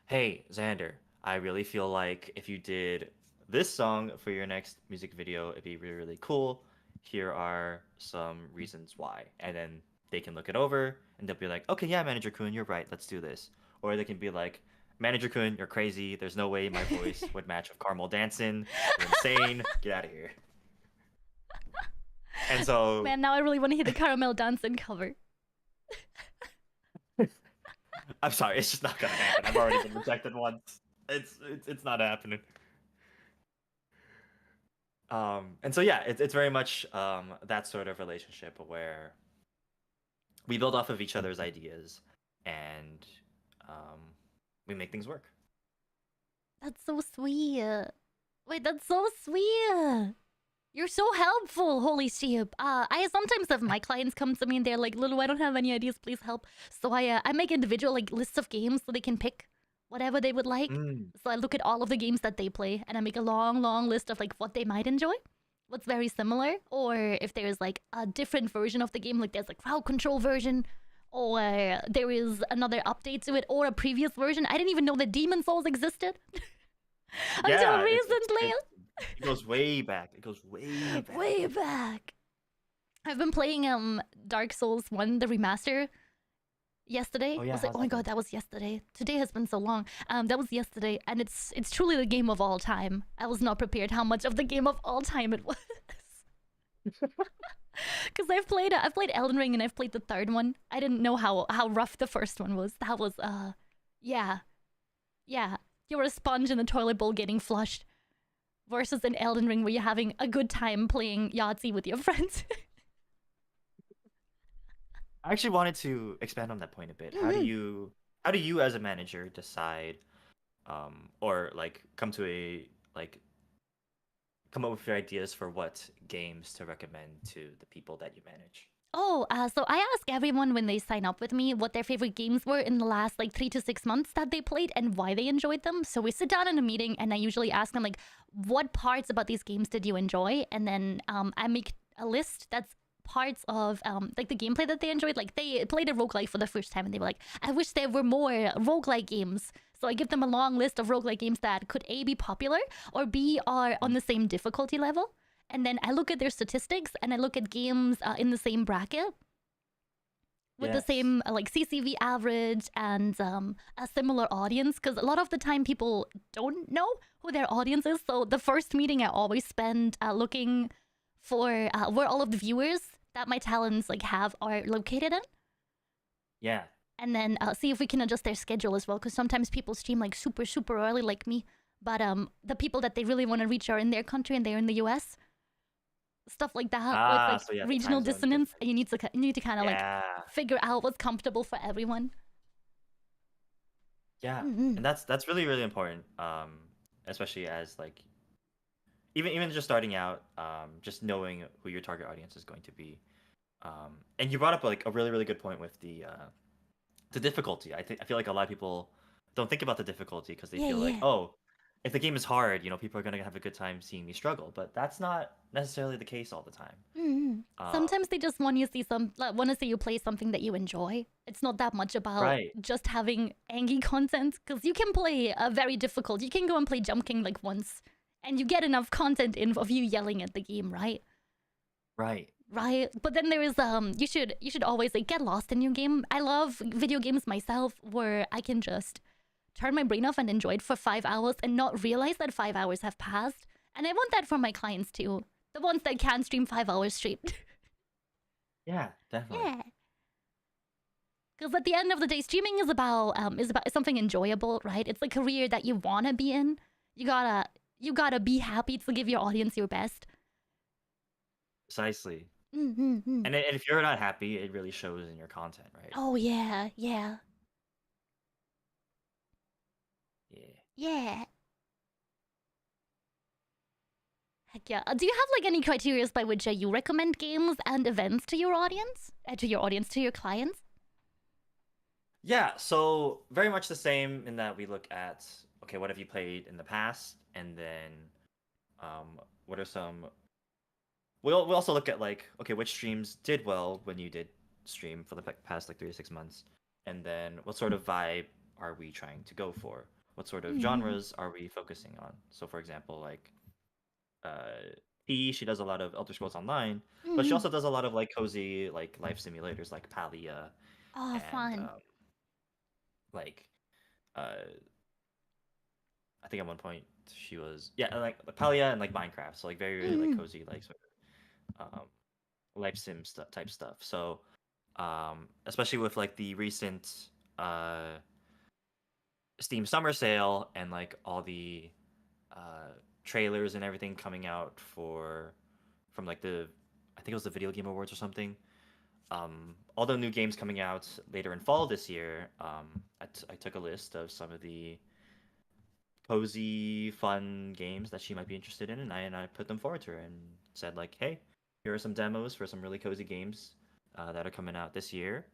B: hey, Xander, I really feel like if you did this song for your next music video, it'd be really, really cool. Here are some reasons why. And then they can look it over and they'll be like, okay, yeah, Manager-kun, you're right, let's do this. Or they can be like, Manager-kun, you're crazy. There's no way my voice would match with Carmel dancing. You're insane. Get out of here. And so...
A: Man, now I really want to hear the Caramel Dancing cover.
B: I'm sorry, it's just not gonna happen. I've already been rejected once. It's not happening. And so yeah, it's very much that sort of relationship where we build off of each other's ideas and we make things work.
A: That's so sweet. Wait, that's so sweet. You're so helpful, holy sheep. I sometimes have my clients come to me and they're like, Lulu, I don't have any ideas, please help. So I make individual like lists of games so they can pick whatever they would like. So I look at all of the games that they play and I make a long list of like what they might enjoy, what's very similar, or if there's like a different version of the game, like there's a crowd control version, or there is another update to it, or a previous version. I didn't even know that Demon Souls existed until recently.
B: It goes way back. It goes way back.
A: Way back. I've been playing Dark Souls 1, the remaster. yesterday.
B: Oh yeah,
A: Was it?
B: how's
A: Oh my
B: that
A: god,
B: going?
A: that was yesterday. Today has been so long. That was yesterday, and it's truly the game of all time. I was not prepared how much of the game of all time it was. Because I've played Elden Ring and I've played the third one. I didn't know how rough the first one was. That was yeah. Yeah. You're a sponge in the toilet bowl getting flushed. Versus in Elden Ring where you're having a good time playing Yahtzee with your friends.
B: I actually wanted to expand on that point a bit.
A: Mhm.
B: How do you as a manager decide or like come up with your ideas for what games to recommend to the people that you manage?
A: Oh, so I ask everyone when they sign up with me what their favorite games were in the last like 3 to 6 months that they played and why they enjoyed them. So we sit down in a meeting and I usually ask them like, what parts about these games did you enjoy? And then I make a list that's parts of like the gameplay that they enjoyed. Like they played a roguelike for the first time and they were like, I wish there were more roguelike games. So I give them a long list of roguelike games that could A, be popular, or B, are on the same difficulty level. And then I look at their statistics and I look at games in the same bracket with the
B: Yes.
A: same like CCV average and a similar audience. Because a lot of the time people don't know who their audience is. So the first meeting I always spend looking for where all of the viewers that my talents like have are located in.
B: Yeah.
A: And then see if we can adjust their schedule as well. Because sometimes people stream like super early like me. But the people that they really want to reach are in their country and they're in the US. Stuff like that with
B: Ah,
A: like
B: so yeah, the
A: regional
B: time zone's
A: dissonance,
B: different.
A: and you need to kind of like
B: Yeah.
A: figure out what's comfortable for everyone.
B: Yeah.
A: Mm-hmm.
B: And that's really really important. Especially as like even just starting out, just knowing who your target audience is going to be. And you brought up like a really really good point with the difficulty. I feel like a lot of people don't think about the difficulty because they
A: Yeah,
B: feel like,
A: yeah.
B: oh, if the game is hard, people are gonna have a good time seeing me struggle. But that's not necessarily the case all the time.
A: Mm-hmm.
B: Um,
A: Sometimes they just want you to see want to see you play something that you enjoy. It's not that much about
B: right,
A: just having angry content because you can play a very difficult. You can go and play Jump King like once, and you get enough content in of you yelling at the game, right?
B: right.
A: Right, but then there is you should always like get lost in your game. I love video games myself where I can just turn my brain off and enjoy it for 5 hours and not realize that 5 hours have passed. And I want that for my clients too, the ones that can stream 5 hours straight.
B: Yeah, definitely.
A: Yeah, because at the end of the day, streaming is about something enjoyable, right? It's a career that you wanna be in. You gotta you gotta be happy to give your audience your best.
B: Precisely.
A: Mm-hmm.
B: And if you're not happy, it really shows in your content, right?
A: Oh yeah, yeah,
B: Yeah.
A: yeah. Heck yeah. Do you have like any criteria by which you recommend games and events to your audience? To your clients?
B: Yeah, so very much the same in that we look at, okay, what have you played in the past, and then what are some. We'll also look at like, okay, which streams did well when you did stream for the past like 3 to 6 months, and then what sort of vibe are we trying to go for? What sort of
A: Mm-hmm.
B: genres are we focusing on? So for example, like she does a lot of Elder Scrolls Online, but she
A: Mm-hmm.
B: also does a lot of like cozy like life simulators like Palia
A: Oh,
B: and
A: fun.
B: like uh I think at one point she was like Palia and like Minecraft, so like very very like
A: Mm-hmm.
B: cozy like sort of life sim type stuff. So especially with like the recent Steam summer sale and like all the uh trailers and everything coming out from like the I think it was the Video Game Awards or something. All the new games coming out later in fall this year. I took a list of some of the cozy, fun games that she might be interested in, and I put them forward to her and said like, hey, here are some demos for some really cozy games that are coming out this year.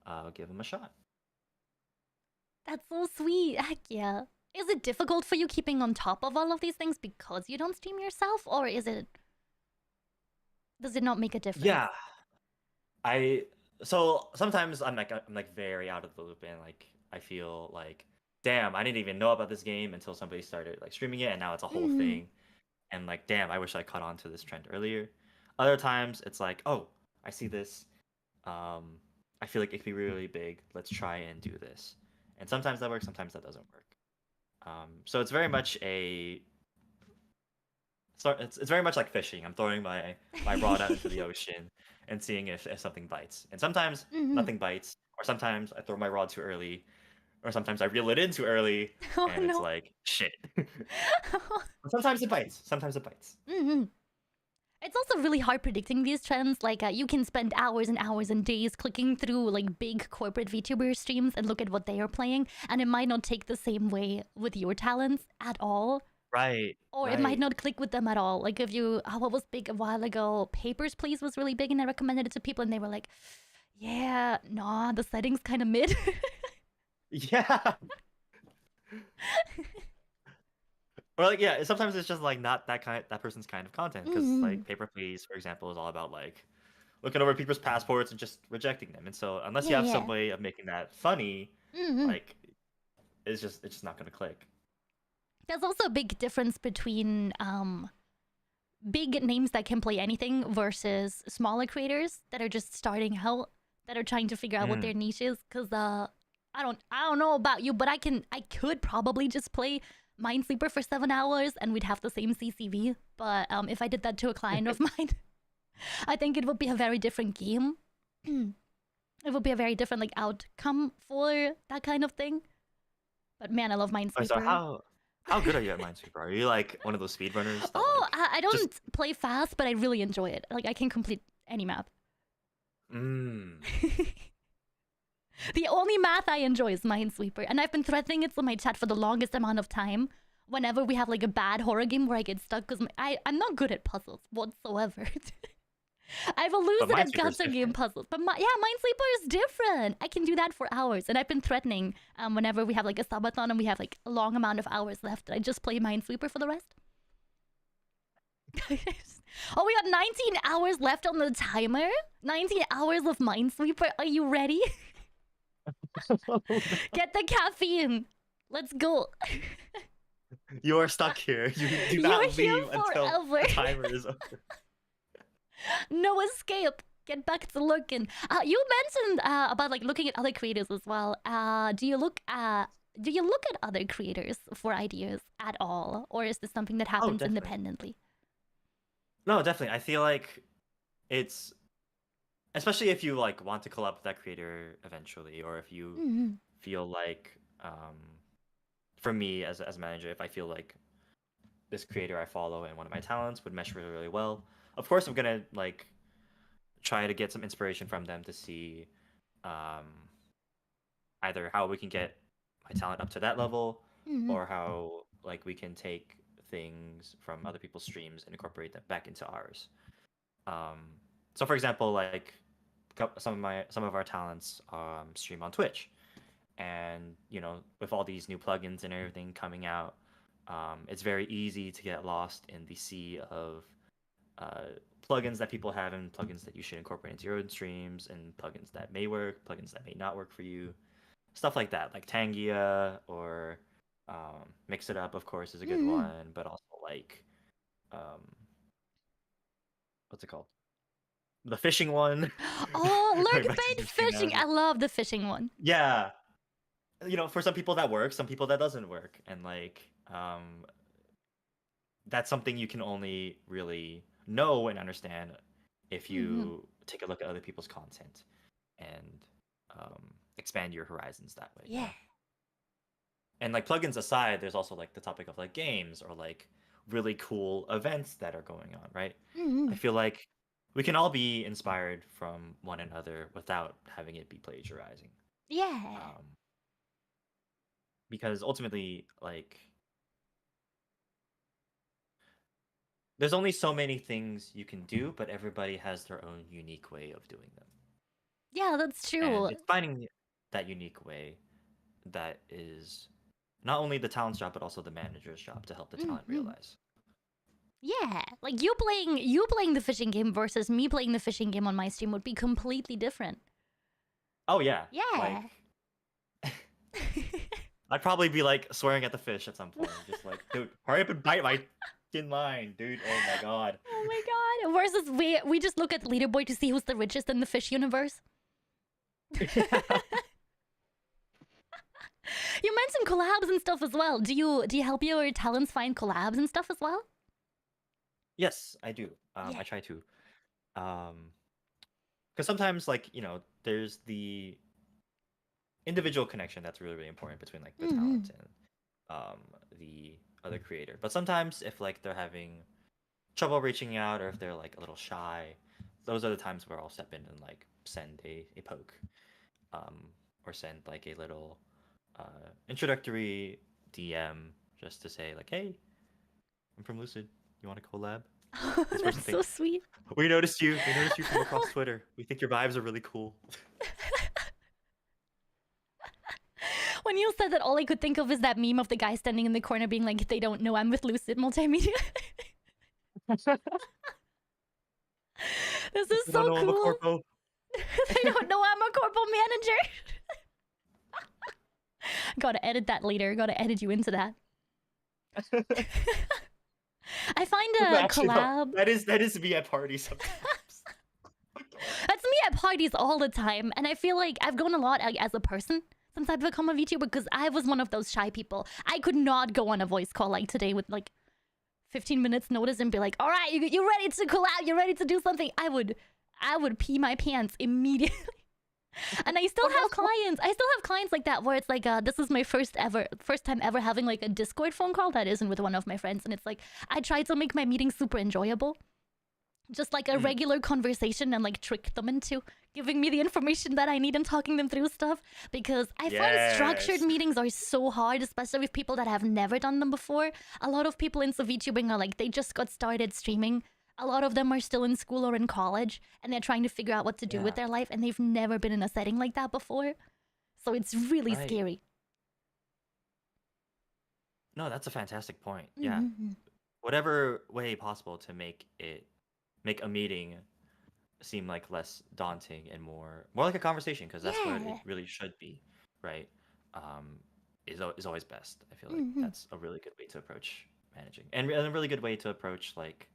B: I'll give them a shot.
A: That's so sweet. Heck yeah. Is it difficult for you keeping on top of all of these things because you don't stream yourself, or does it not make a difference?
B: Yeah, I so sometimes I'm like very out of the loop and like I feel like damn I didn't even know about this game until somebody started like streaming it and now it's a whole
A: Mm-hmm.
B: thing and like damn I wish I caught on to this trend earlier. Other times it's like oh I see this um I feel like it could be really big. Let's try and do this. And sometimes that works, sometimes that doesn't work. So it's very much it's very much like fishing. I'm throwing my rod out into the ocean and seeing if something bites. And sometimes nothing bites, or sometimes I throw my rod too early, or sometimes I reel it in too early,
A: Oh,
B: and it's
A: no.
B: like shit. But sometimes it bites. Sometimes it bites.
A: It's also really hard predicting these trends. Like, you can spend hours and hours and days clicking through like big corporate VTuber streams and look at what they are playing, and it might not take the same way with your talents at all.
B: Right.
A: Or it might not click with them at all. Like if you, what was big a while ago? Papers, Please was really big, and I recommended it to people, and they were like, "Yeah, nah, the settings kind of mid."
B: Yeah. Or like, yeah, sometimes it's just like not that person's kind of content, because like Paper Please, for example, is all about like looking over people's passports and just rejecting them. And so unless you have some way of making that funny, like it's just not gonna click.
A: There's also a big difference between big names that can play anything versus smaller creators that are just starting out, that are trying to figure out what their niche is. Because I don't know about you, but I could probably just play Minesweeper for 7 hours and we'd have the same CCV. But if I did that to a client of mine, I think it would be a very different game. It would be a very different like outcome for that kind of thing. But man, I love Minesweeper.
B: So how good are you at Minesweeper? Are you like one of those speedrunners?
A: Oh, like, I don't play fast, but I really enjoy it. Like I can complete any map. The only math I enjoy is Minesweeper, and I've been threatening it in my chat for the longest amount of time. Whenever we have like a bad horror game where I get stuck, because I'm not good at puzzles whatsoever. I've elusive at gacha game puzzles, but Minesweeper is different. I can do that for hours, and I've been threatening whenever we have like a subathon and we have like a long amount of hours left, I just play Minesweeper for the rest. Oh, we got 19 hours left on the timer. 19 hours of Minesweeper. Are you ready? Get the caffeine. Let's go.
B: You are stuck here. You do not leave until the timer is over.
A: No escape. Get back to looking. You mentioned about like looking at other creators as well. Do you look at other creators for ideas at all, or is this something that happens independently?
B: No, definitely. I feel like it's, especially if you like want to collab with that creator eventually, or if you feel like, for me as a manager, if I feel like this creator I follow and one of my talents would mesh really, really well, of course I'm gonna like try to get some inspiration from them to see either how we can get my talent up to that level, or how like we can take things from other people's streams and incorporate them back into ours. So for example, like some of our talents stream on Twitch, and you know, with all these new plugins and everything coming out, it's very easy to get lost in the sea of plugins that people have and plugins that you should incorporate into your own streams, and plugins that may work, plugins that may not work for you, stuff like that. Like Tangia or Mix It Up, of course, is a good one, but also like what's it called? The fishing one.
A: Oh, lurk bait fishing. I love the fishing one.
B: Yeah. You know, for some people that works, some people that doesn't work. And like that's something you can only really know and understand if you take a look at other people's content and expand your horizons that way.
A: Yeah.
B: And like plugins aside, there's also like the topic of like games or like really cool events that are going on, right? I feel like we can all be inspired from one another without having it be plagiarizing.
A: Yeah.
B: Because ultimately, like, there's only so many things you can do, but everybody has their own unique way of doing them.
A: Yeah, that's true.
B: And it's finding that unique way that is not only the talent's job, but also the manager's job to help the talent realize.
A: Yeah, like you playing the fishing game versus me playing the fishing game on my stream would be completely different.
B: Oh yeah.
A: Yeah.
B: Like, I'd probably be like swearing at the fish at some point, just like, dude, hurry up and bite my fucking line, dude. Oh my god.
A: Oh my god. Versus we just look at the leaderboard to see who's the richest in the fish universe. You mentioned collabs and stuff as well. Do you help your talents find collabs and stuff as well?
B: Yes, I do.
A: Yeah.
B: I try to. Because sometimes, like, there's the individual connection that's really, really important between like the talent and the other creator. But sometimes if like they're having trouble reaching out, or if they're like a little shy, those are the times where I'll step in and like send a poke, or send like a little introductory DM just to say like, hey, I'm from Lucid. You want to collab?
A: Oh,
B: This person
A: that's so
B: thinks,
A: sweet.
B: we noticed you. We noticed you from across Twitter. We think your vibes are really cool.
A: When you said that, all I could think of is that meme of the guy standing in the corner being like, they don't know I'm with Lucid Multimedia. This is so
B: I'm a
A: cool.
B: corpo.
A: They don't know I'm a corpo manager. Gotta edit that later. Gotta edit you into that. I find a
B: Actually, no,
A: collab.
B: that is me at parties sometimes.
A: That's me at parties all the time, and I feel like I've grown a lot as a person since I've become a VTuber, because I was one of those shy people. I could not go on a voice call like today with like 15 minutes notice and be like, all right, you're ready to collab, you're ready to do something. I would pee my pants immediately. And I still have clients. I still have clients like that where it's like, this is my first time ever having like a Discord phone call that isn't with one of my friends, and it's like I try to make my meetings super enjoyable, just like a regular conversation, and like trick them into giving me the information that I need and talking them through stuff, because I find structured meetings are so hard, especially with people that have never done them before. A lot of people into VTubing are like, they just got started streaming. A lot of them are still in school or in college, and they're trying to figure out what to do with their life, and they've never been in a setting like that before. So it's really scary.
B: No, that's a fantastic point. Yeah. Whatever way possible to make a meeting seem like less daunting and more like a conversation, because that's what it really should be, right? Is always best. I feel like that's a really good way to approach managing, and a really good way to approach like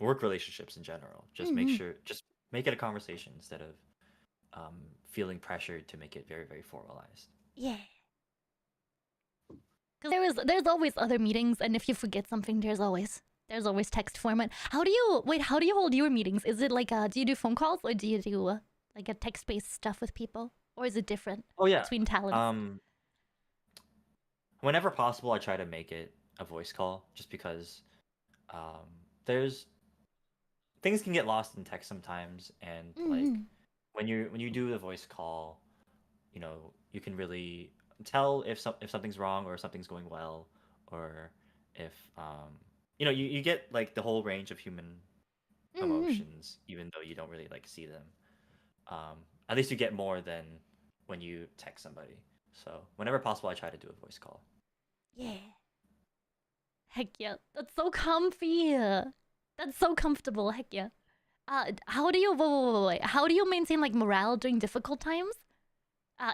B: work relationships in general. Just make it a conversation instead of feeling pressured to make it very, very formalized.
A: Yeah. Because there's always other meetings, and if you forget something, there's always text format. How do you hold your meetings? Is it like do you do phone calls, or do you do like a text-based stuff with people, or is it different?
B: Oh yeah.
A: Between talents.
B: Whenever possible, I try to make it a voice call, just because there's things can get lost in text sometimes, and like when you do the voice call, you can really tell if something's wrong or something's going well, or if you get like the whole range of human emotions, even though you don't really like see them. At least you get more than when you text somebody. So whenever possible, I try to do a voice call.
A: Yeah. Heck yeah, that's so comfy. That's so comfortable. Heck yeah. How do you wait, how do you maintain like morale during difficult times?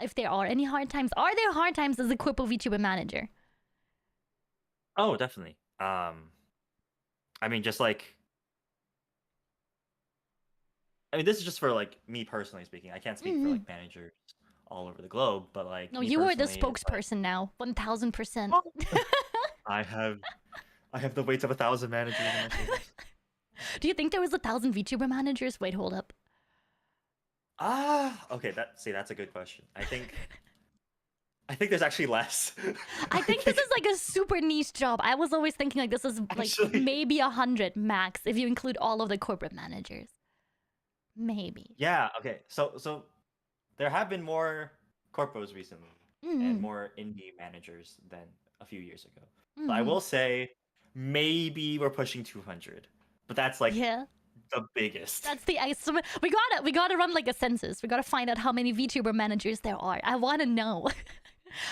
A: If there are any hard times, are there hard times as a corpo VTuber manager?
B: Oh, definitely. I mean, just like, this is just for like me personally speaking. I can't speak for like managers all over the globe, but like,
A: no, you are the spokesperson now. 1000%.
B: I have the weight of 1,000 managers in my shoulders.
A: Do you think there was 1,000 VTuber managers? Wait, hold up.
B: Okay. That's a good question. I think there's actually less.
A: I think this is like a super niche job. I was always thinking like this is like maybe 100 max if you include all of the corporate managers. Maybe.
B: Yeah. Okay. So there have been more corpos recently and more indie managers than a few years ago. So I will say maybe we're pushing 200, but that's like the biggest.
A: That's the estimate. We gotta run like a census. We gotta find out how many VTuber managers there are. I want to know.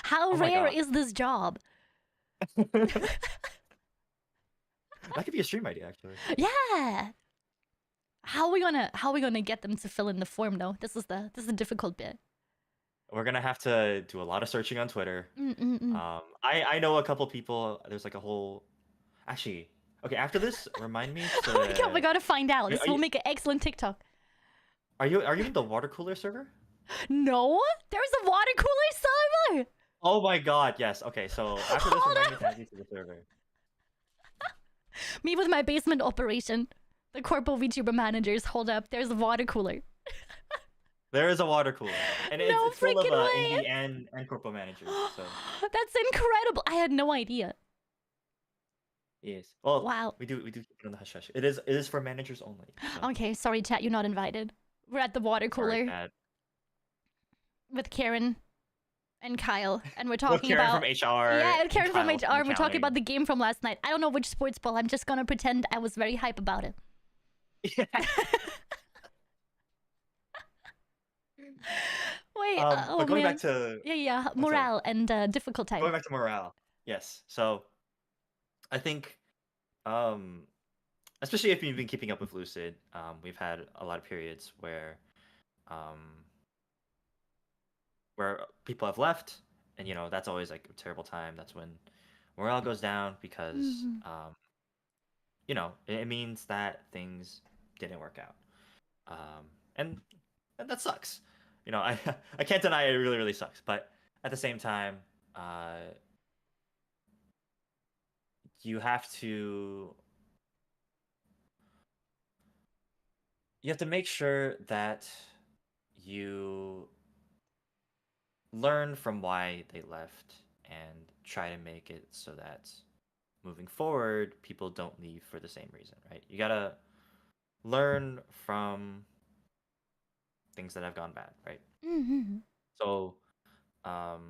A: How rare is this job?
B: That could be a stream idea, actually.
A: Yeah. How are we gonna get them to fill in the form though? This is the difficult bit.
B: We're gonna have to do a lot of searching on Twitter. I know a couple people. There's like a whole, actually, Okay, after this, remind me to.
A: Oh my god, we gotta find out. This
B: Are
A: will
B: you-
A: make an excellent TikTok.
B: Are you in the water cooler server?
A: No, there's a water cooler server.
B: Oh my god, yes. Okay, so after this,
A: Hold
B: remind me to add you to the server.
A: Me with my basement operation. The corpo VTuber managers. Hold up, there's a water cooler.
B: There is a water cooler, and
A: No
B: it's full of
A: freaking way.
B: indie and corpo managers. So
A: That's incredible. I had no idea.
B: yes. Well,
A: Wow.
B: we do keep it on the hush hush. It is for managers only. So.
A: Okay, sorry chat, you're not invited. We're at the water
B: Sorry,
A: cooler
B: Dad.
A: with Karen and Kyle, and we're
B: With
A: talking
B: Karen
A: about
B: from HR.
A: yeah,
B: and
A: Karen from
B: Kyle
A: HR. And we're talking
B: accounting.
A: about the game from last night. I don't know which sports ball. I'm just gonna pretend I was very hype about it.
B: Yeah.
A: Wait, oh
B: but going
A: man.
B: back to
A: Yeah,
B: sorry.
A: morale and difficult type.
B: Going back to morale. Yes. So I think especially if you've been keeping up with Lucid, we've had a lot of periods where people have left, and that's always like a terrible time. That's when morale goes down because
A: Mhm.
B: it means that things didn't work out. And that sucks. I can't deny it really, really sucks. But at the same time, you have to make sure that you learn from why they left and try to make it so that moving forward, people don't leave for the same reason, right? You gotta learn from things that have gone bad, right?
A: Mhm.
B: So, there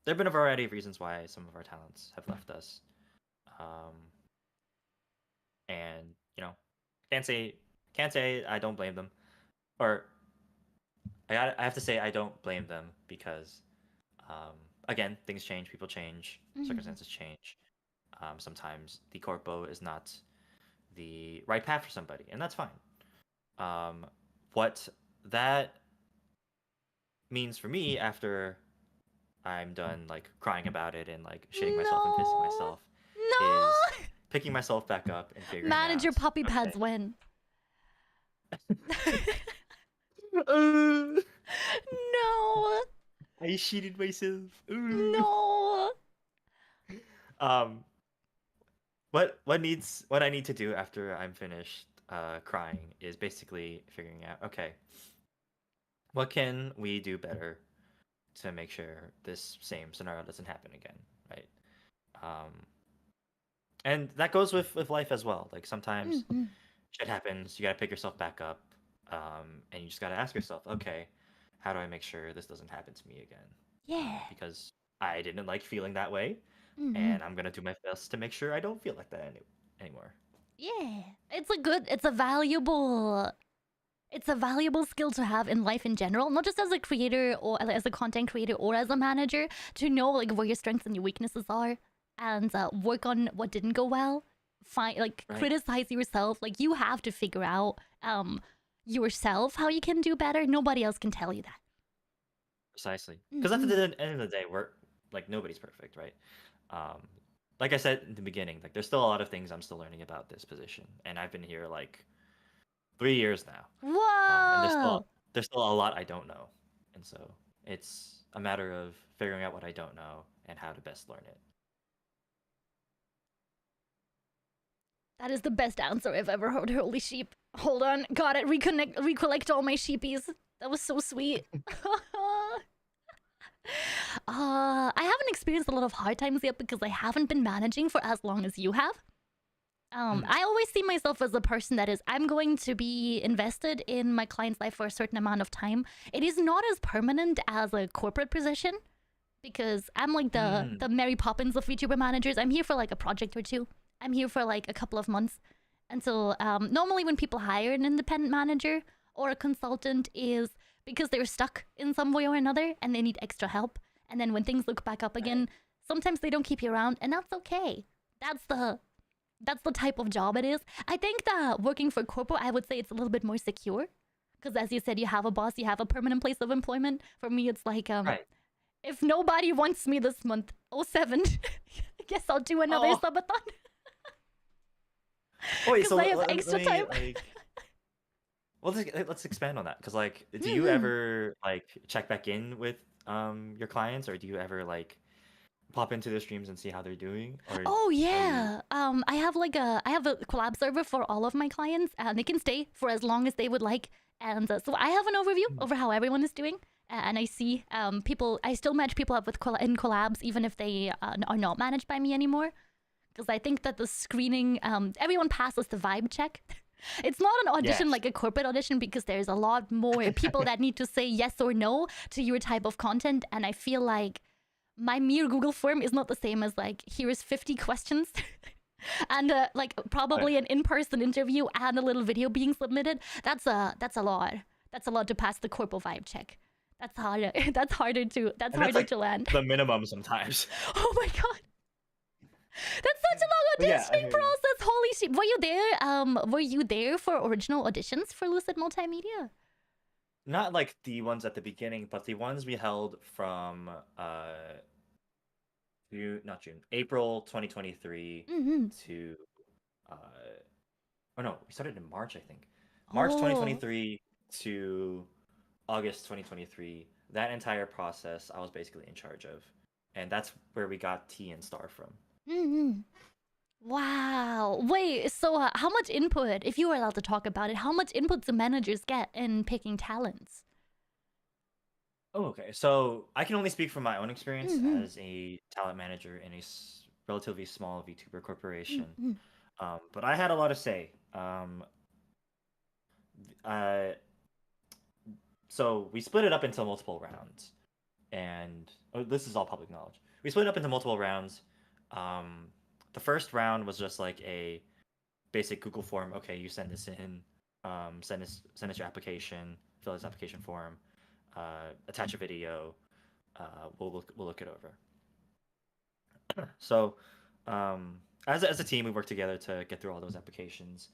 B: have been a variety of reasons why some of our talents have left us, and can't say I don't blame them, or I have to say I don't blame them because, again, things change, people change, circumstances change. Sometimes the corpo is not the right path for somebody, and that's fine. What that means for me after I'm done like crying about it and like shitting myself and pissing myself
A: No.
B: is picking myself back up and figuring
A: Manager
B: out.
A: puppy pads win.
B: No,
A: No.
B: I cheated myself.
A: No.
B: What I need to do after I'm finished crying is basically figuring out, okay, what can we do better to make sure this same scenario doesn't happen again, right? And that goes with life as well. Like sometimes shit happens, you gotta pick yourself back up, and you just gotta ask yourself, okay, how do I make sure this doesn't happen to me again?
A: Yeah.
B: Because I didn't like feeling that way, and I'm gonna do my best to make sure I don't feel like that anymore.
A: Yeah. It's a valuable skill to have in life in general, not just as a creator or as a content creator or as a manager, to know like where your strengths and your weaknesses are and work on what didn't go well.
B: Right.
A: Criticize yourself. Like you have to figure out yourself how you can do better. Nobody else can tell you that.
B: Precisely. Because at the end of the day, we're like nobody's perfect, right? Like I said in the beginning, like there's still a lot of things I'm still learning about this position, and I've been here like 3 years now.
A: Whoa!
B: And there's still a lot I don't know, and so it's a matter of figuring out what I don't know and how to best learn it.
A: That is the best answer I've ever heard. Holy sheep! Hold on, got it. Recollect all my sheepies. That was so sweet. I haven't experienced a lot of hard times yet because I haven't been managing for as long as you have. I always see myself as a person that is, I'm going to be invested in my client's life for a certain amount of time. It is not as permanent as a corporate position because I'm like the Mary Poppins of VTuber managers. I'm here for like a project or two. I'm here for like a couple of months until normally when people hire an independent manager or a consultant is because they're stuck in some way or another and they need extra help. And then when things look back up again, sometimes they don't keep you around, and that's okay. That's the type of job it is. I think that working for corporate, I would say it's a little bit more secure. Because as you said, you have a boss, you have a permanent place of employment. For me, it's like, if nobody wants me this month, 07, I guess I'll do another subathon.
B: Wait,
A: Because
B: so
A: I have
B: let
A: extra
B: me
A: time.
B: like. Well, let's expand on that. Cause like, do you
A: Mhm.
B: ever like check back in with your clients, or do you ever like pop into their streams and see how they're doing, or
A: Oh
B: are you?
A: yeah. I have a collab server for all of my clients, and they can stay for as long as they would like. And so I have an overview
B: Mm.
A: over how everyone is doing, and I see people. I still match people up with in collabs, even if they are not managed by me anymore. Because I think that the screening, everyone passes the vibe check. It's not an audition
B: Yes.
A: like a corporate audition because there's a lot more people that need to say yes or no to your type of content, and I feel like my mere Google form is not the same as like here's 50 questions and like
B: Oh,
A: probably an in-person interview and a little video being submitted. That's a lot. That's a lot to pass the corpo vibe check. That's harder. That's
B: and that's
A: harder
B: like
A: to land.
B: the minimum sometimes.
A: Oh my god. That's such a long
B: But yeah, I
A: auditioning
B: mean,
A: process. Holy shit. Were you there? Were you there for original auditions for Lucid Multimedia?
B: not like the ones at the beginning, but the ones we held from April 2023
A: Mm-hmm.
B: to uh oh no, we started in March, I think. March
A: Oh.
B: 2023 to August 2023. That entire process I was basically in charge of. And that's where we got T and Star from.
A: Mm-hmm. Wow. Wait, so how much input, if you were allowed to talk about it, how much input do managers get in picking talents?
B: Oh, okay. So I can only speak from my own experience
A: Mm-hmm.
B: as a talent manager in a relatively small VTuber corporation.
A: Mm-hmm.
B: But I had a lot to say. Uh, so we split it up into multiple rounds, and this is all public knowledge. We split it up into multiple rounds. Um, the first round was just like a basic Google form. Okay, you send this in. Send us your application. Fill this application form. Attach a video. We'll look it over. So, as a team, we work together to get through all those applications.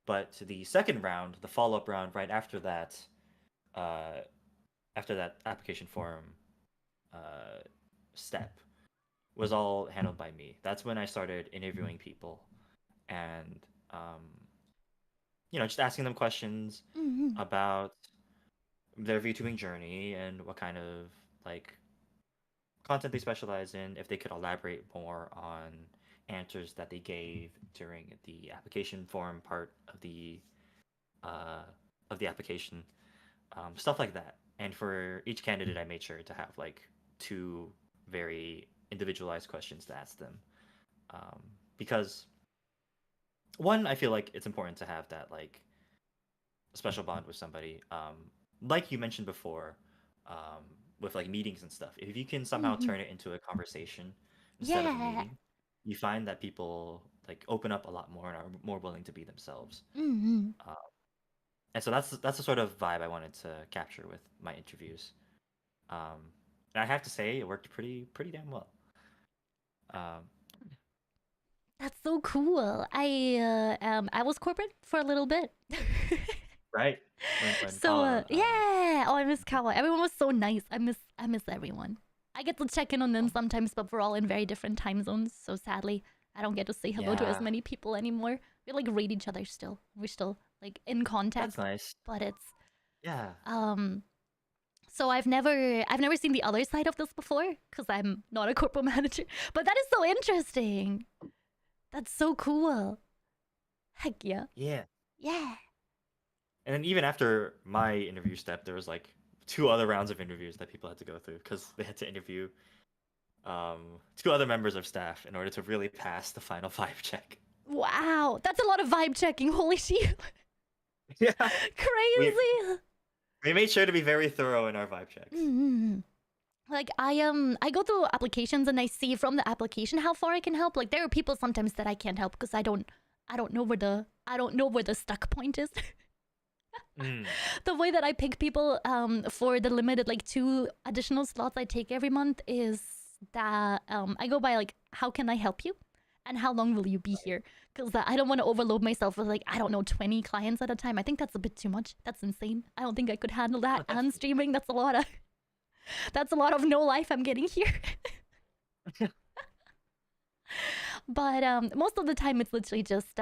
B: But the second round, the follow up round, right uh, after that application form uh, step, was all handled by me. That's when I started interviewing people and just asking them questions
A: Mm-hmm.
B: about their VTubing journey and what kind of like content they specialize in, if they could elaborate more on answers that they gave during the application form part uh, of the application, stuff like that. And for each candidate, I made sure to have like two very individualized questions to ask them, because one, I feel like it's important to have that like special bond with somebody. Like you mentioned before, um, with like meetings and stuff. If you can somehow
A: Mm-hmm.
B: turn it into a conversation instead of a
A: Yeah.
B: meeting, you find that people like open up a lot more and are more willing to be themselves.
A: Mm-hmm.
B: Uh, and so that's the sort of vibe I wanted to capture with my interviews. And I have to say, it worked pretty damn well. Um,
A: That's so cool. I was corporate for a little bit.
B: right when
A: So
B: Kala,
A: yeah. Oh, I miss Kawa. Everyone was so nice. I miss everyone. I get to check in on them sometimes, but we're all in very different time zones. So sadly, I don't get to say hello to as
B: yeah,
A: many people anymore. We like rate each other still. We're still like in
B: that's
A: contact,
B: nice.
A: but it's
B: Yeah,
A: um. So I've never seen the other side of this before because I'm not a corporate manager. But that is so interesting. That's so cool. Heck yeah.
B: yeah.
A: Yeah.
B: And then even after my interview step, there was like two other rounds of interviews that people had to go through because they had to interview two other members of staff in order to really pass the final vibe check.
A: Wow. That's a lot of vibe checking. Holy shit.
B: Yeah, we
A: Crazy.
B: we made sure to be very thorough in our vibe checks.
A: Mm-hmm. Like I go through applications and I see from the application how far I can help. Like there are people sometimes that I can't help because I don't know where the stuck point is.
B: Mm.
A: The way that I pick people for the limited like 2 additional slots I take every month is that I go by like how can I help you and how long will you be here, because I don't want to overload myself with like I don't know 20 clients at a time. I think that's a bit too much. That's insane. I don't think I could handle
B: Oh,
A: that. And
B: definitely.
A: streaming, that's a lot of no life I'm getting here. But most of the time it's literally just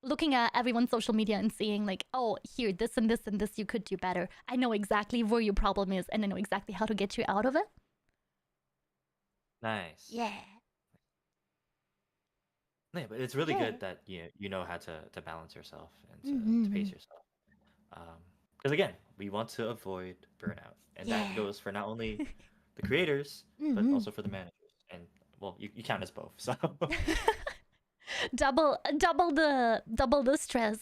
A: looking at everyone's social media and seeing like, oh, here, this and this and this you could do better. I know exactly where your problem is, and I know exactly how to get you out of it.
B: Nice.
A: Yeah.
B: Yeah, but it's really
A: Yeah.
B: good that you know how to balance yourself and to pace yourself. Because again, we want to avoid burnout, and that goes for not only the creators but also for the managers. And well, you count as both, so
A: double the stress.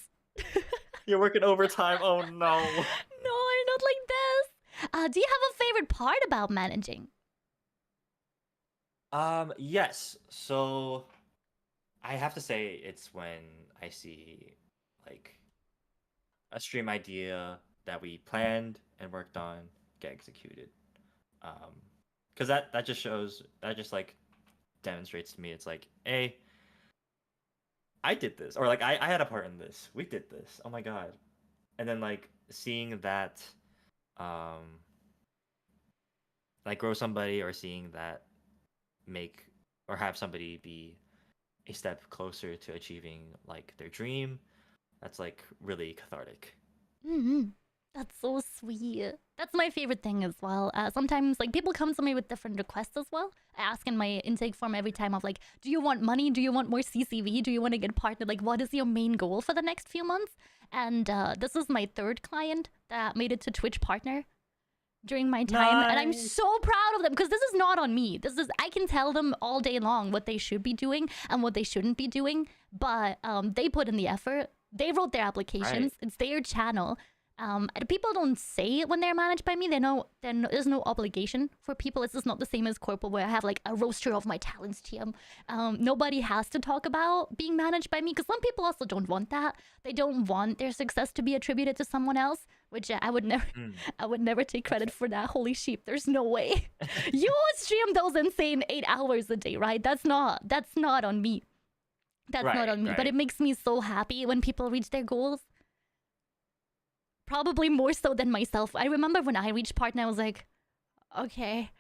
B: you're working overtime. Oh no.
A: No, I'm not like this. Do you have a favorite part about managing?
B: Yes. So I have to say it's when I see like a stream idea that we planned and worked on get executed. Because that just shows, that just like demonstrates to me it's like, hey, I did this, or like I had a part in this. We did this. Oh my god. And then like seeing that like grow somebody, or seeing that make or have somebody be a step closer to achieving like their dream, that's like really cathartic.
A: That's so sweet. That's my favorite thing as well. Sometimes like people come to me with different requests as well. I ask in my intake form every time of like, do you want money? Do you want more CCV? Do you want to get partnered? Like, what is your main goal for the next few months? And this is my third client that made it to Twitch partner during my time. And I'm so proud of them because this is not on me. I can tell them all day long what they should be doing and what they shouldn't be doing. But they put in the effort. They wrote their applications. It's their channel. People don't say it when they're managed by me. They know there's no obligation for people. It's just not the same as corporate where I have like a roster of my talents TM. Nobody has to talk about being managed by me because some people also don't want that. They don't want their success to be attributed to someone else, which I would never. I would never take credit for that. Holy sheep, there's no way. You stream those insane 8 hours a day, right? That's not on me. That's not on me. But it makes me so happy when people reach their goals. Probably more so than myself. I remember when I reached partner, I was like, okay,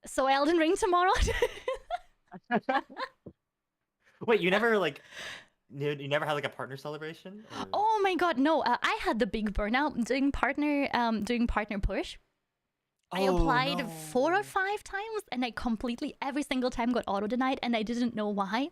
A: so Elden Ring tomorrow?
B: Wait, you never like, you never had like a partner celebration? Or...
A: Oh my god, no. I had the big burnout doing partner push. I applied 4 or 5 times and I completely, every single time got auto-denied and I didn't know why.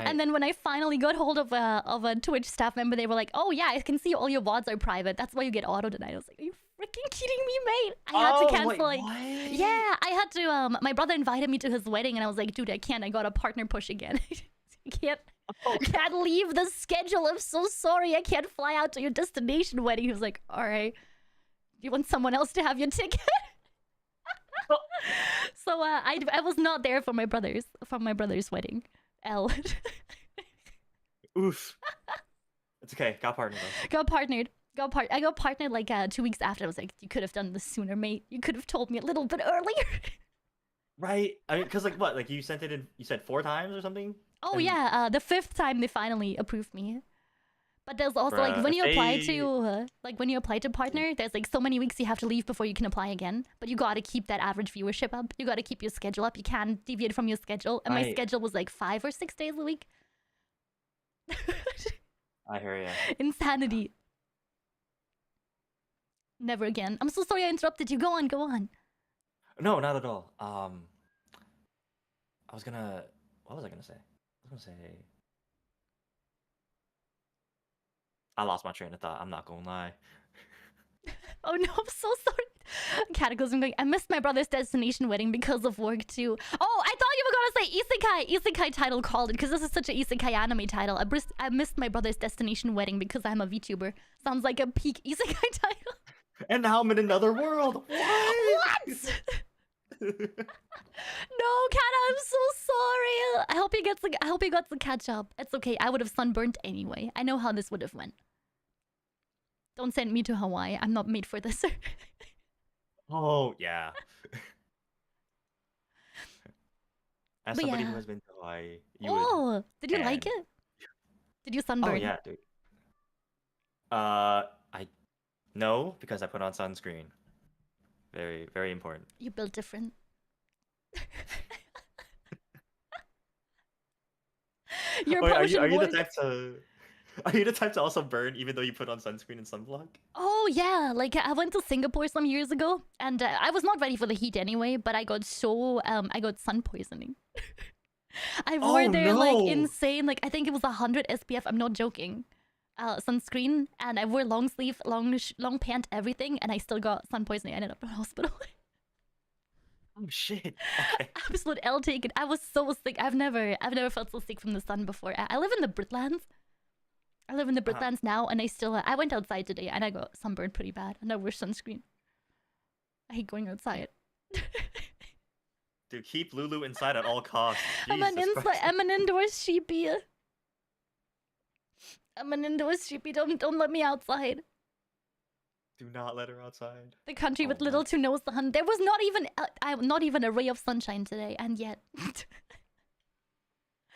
A: And then when I finally got hold of a Twitch staff member, they were like, "Oh yeah, I can see all your VODs are private. That's why you get auto denied." I was like, "Are you freaking kidding me, mate?" I had to cancel.
B: Wait, what?
A: Yeah, I had to. My brother invited me to his wedding, and I was like, "Dude, I can't. I got a partner push again. I can't leave the schedule. I'm so sorry. I can't fly out to your destination wedding." He was like, "All right. Do you want someone else to have your ticket?" So I was not there for my brother's wedding. L.
B: Oof. It's okay. Got partnered though.
A: I got partnered like 2 weeks after. I was like, you could have done this sooner, mate. You could have told me a little bit earlier.
B: Right. I mean, because like what? Like you sent it in, you said 4 times or something?
A: Oh and... yeah, the 5th time they finally approved me. But there's also like when you apply to partner, there's like so many weeks you have to leave before you can apply again. But you gotta keep that average viewership up. You gotta keep your schedule up. You can't deviate from your schedule. And my schedule was like 5 or 6 days a week.
B: I hear ya.
A: Insanity. Never again. I'm so sorry I interrupted you. Go on.
B: No, not at all. What was I gonna say? I lost my train of thought. I'm not gonna lie.
A: Oh no, I'm so sorry. Cataclysm going, I missed my brother's destination wedding because of work too. Oh, I thought you were gonna say isekai. Isekai title called it because this is such an isekai anime title. I missed my brother's destination wedding because I'm a VTuber. Sounds like a peak isekai title.
B: And now I'm in another world. What?
A: No, Kata, I'm so sorry. I hope he got to catch up. It's okay. I would have sunburnt anyway. I know how this would have went. Don't send me to Hawaii. I'm not made for this.
B: Oh yeah. As somebody who has been to Hawaii,
A: did you like it? Did you sunburn?
B: Oh yeah, dude. No, because I put on sunscreen. Very, very important.
A: You built different. Your
B: Wait,
A: potion
B: are you the
A: would.
B: type to are you the type to also burn even though you put on sunscreen and sunblock?
A: Oh yeah, like I went to Singapore some years ago, and I was not ready for the heat anyway. But I got sun poisoning. I wore
B: Oh
A: their like
B: no!
A: insane, like I think it was 100 SPF. I'm not joking. Sunscreen, and I wore long sleeve, long pant, everything, and I still got sun poisoning. I ended up in hospital.
B: Oh shit. Okay.
A: Absolute L taken. I was so sick. I've never felt so sick from the sun before. I live in the Britlands. I live in the Britlands now, and I went outside today, and I got sunburned pretty bad, and I wear sunscreen. I hate going outside.
B: Dude, keep Lulu inside at all costs.
A: I'm an indoor sheepy. I'm an indoor sheepy. Don't let me outside.
B: Do not let her outside.
A: The country with
B: Oh,
A: little
B: man.
A: to no sun. There was not even a ray of sunshine today, and yet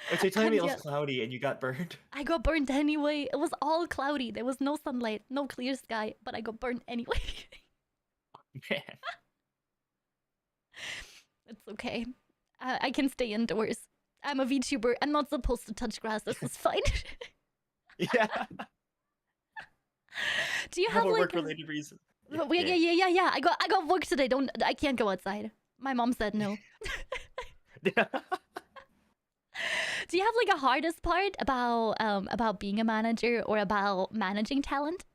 B: Wait, so you're telling me it was
A: And
B: cloudy and you got burned?
A: I got burned anyway. It was all cloudy. There was no sunlight, no clear sky, but I got burned anyway.
B: Man.
A: It's okay. I can stay indoors. I'm a VTuber. I'm not supposed to touch grass. This is fine.
B: Yeah.
A: Do you
B: Have
A: have
B: a
A: like
B: work-related reason.
A: Yeah. I got work today. I can't go outside. My mom said no.
B: Yeah.
A: Do you have like a hardest part about being a manager or about managing talent?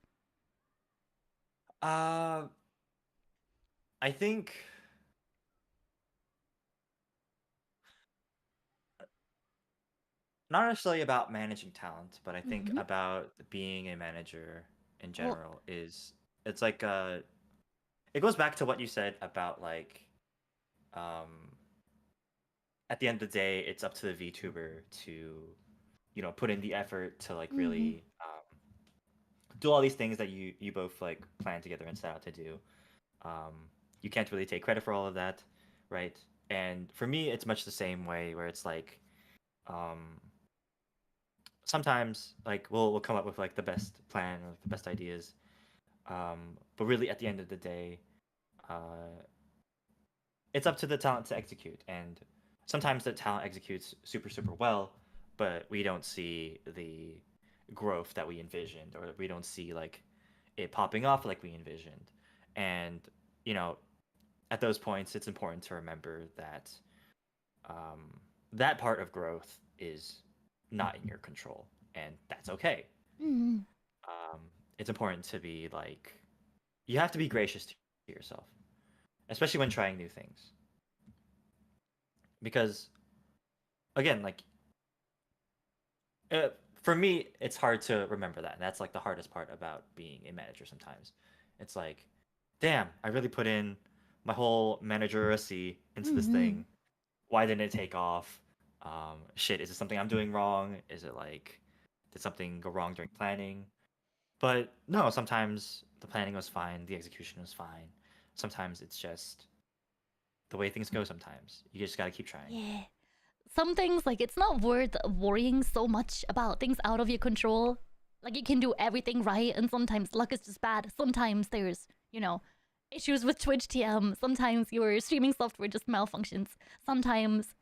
B: I think not necessarily about managing talent, but I think
A: Mhm.
B: about being a manager in
A: Well,
B: general it's like it goes back to what you said about like um at the end of the day it's up to the VTuber to put in the effort to like
A: mhm.
B: really do all these things that you both like plan together and set out to do. You can't really take credit for all of that, right? And for me, it's much the same way where it's like, um, sometimes like we'll come up with like the best plan or like, the best ideas, but really at the end of the day, uh, it's up to the talent to execute. And sometimes the talent executes super well, but we don't see the growth that we envisioned, or we don't see like it popping off like we envisioned. And you know, at those points, it's important to remember that that part of growth is not in your control, and that's okay.
A: Mhm.
B: Um, it's important to be like, you have to be gracious to yourself, especially when trying new things. Because, again, like, for me, it's hard to remember that. And that's like the hardest part about being a manager sometimes. It's like, damn, I really put in my whole manager-racy into this
A: Mhm.
B: thing. Why didn't it take off? Shit, is it something I'm doing wrong? Is it like, did something go wrong during planning? But no, sometimes the planning was fine, the execution was fine. Sometimes it's just the way things go sometimes. You just gotta keep trying.
A: Yeah. Some things like it's not worth worrying so much about things out of your control. Like you can do everything right, and sometimes luck is just bad. Sometimes there's issues with Twitch TM. Sometimes your streaming software just malfunctions. Sometimes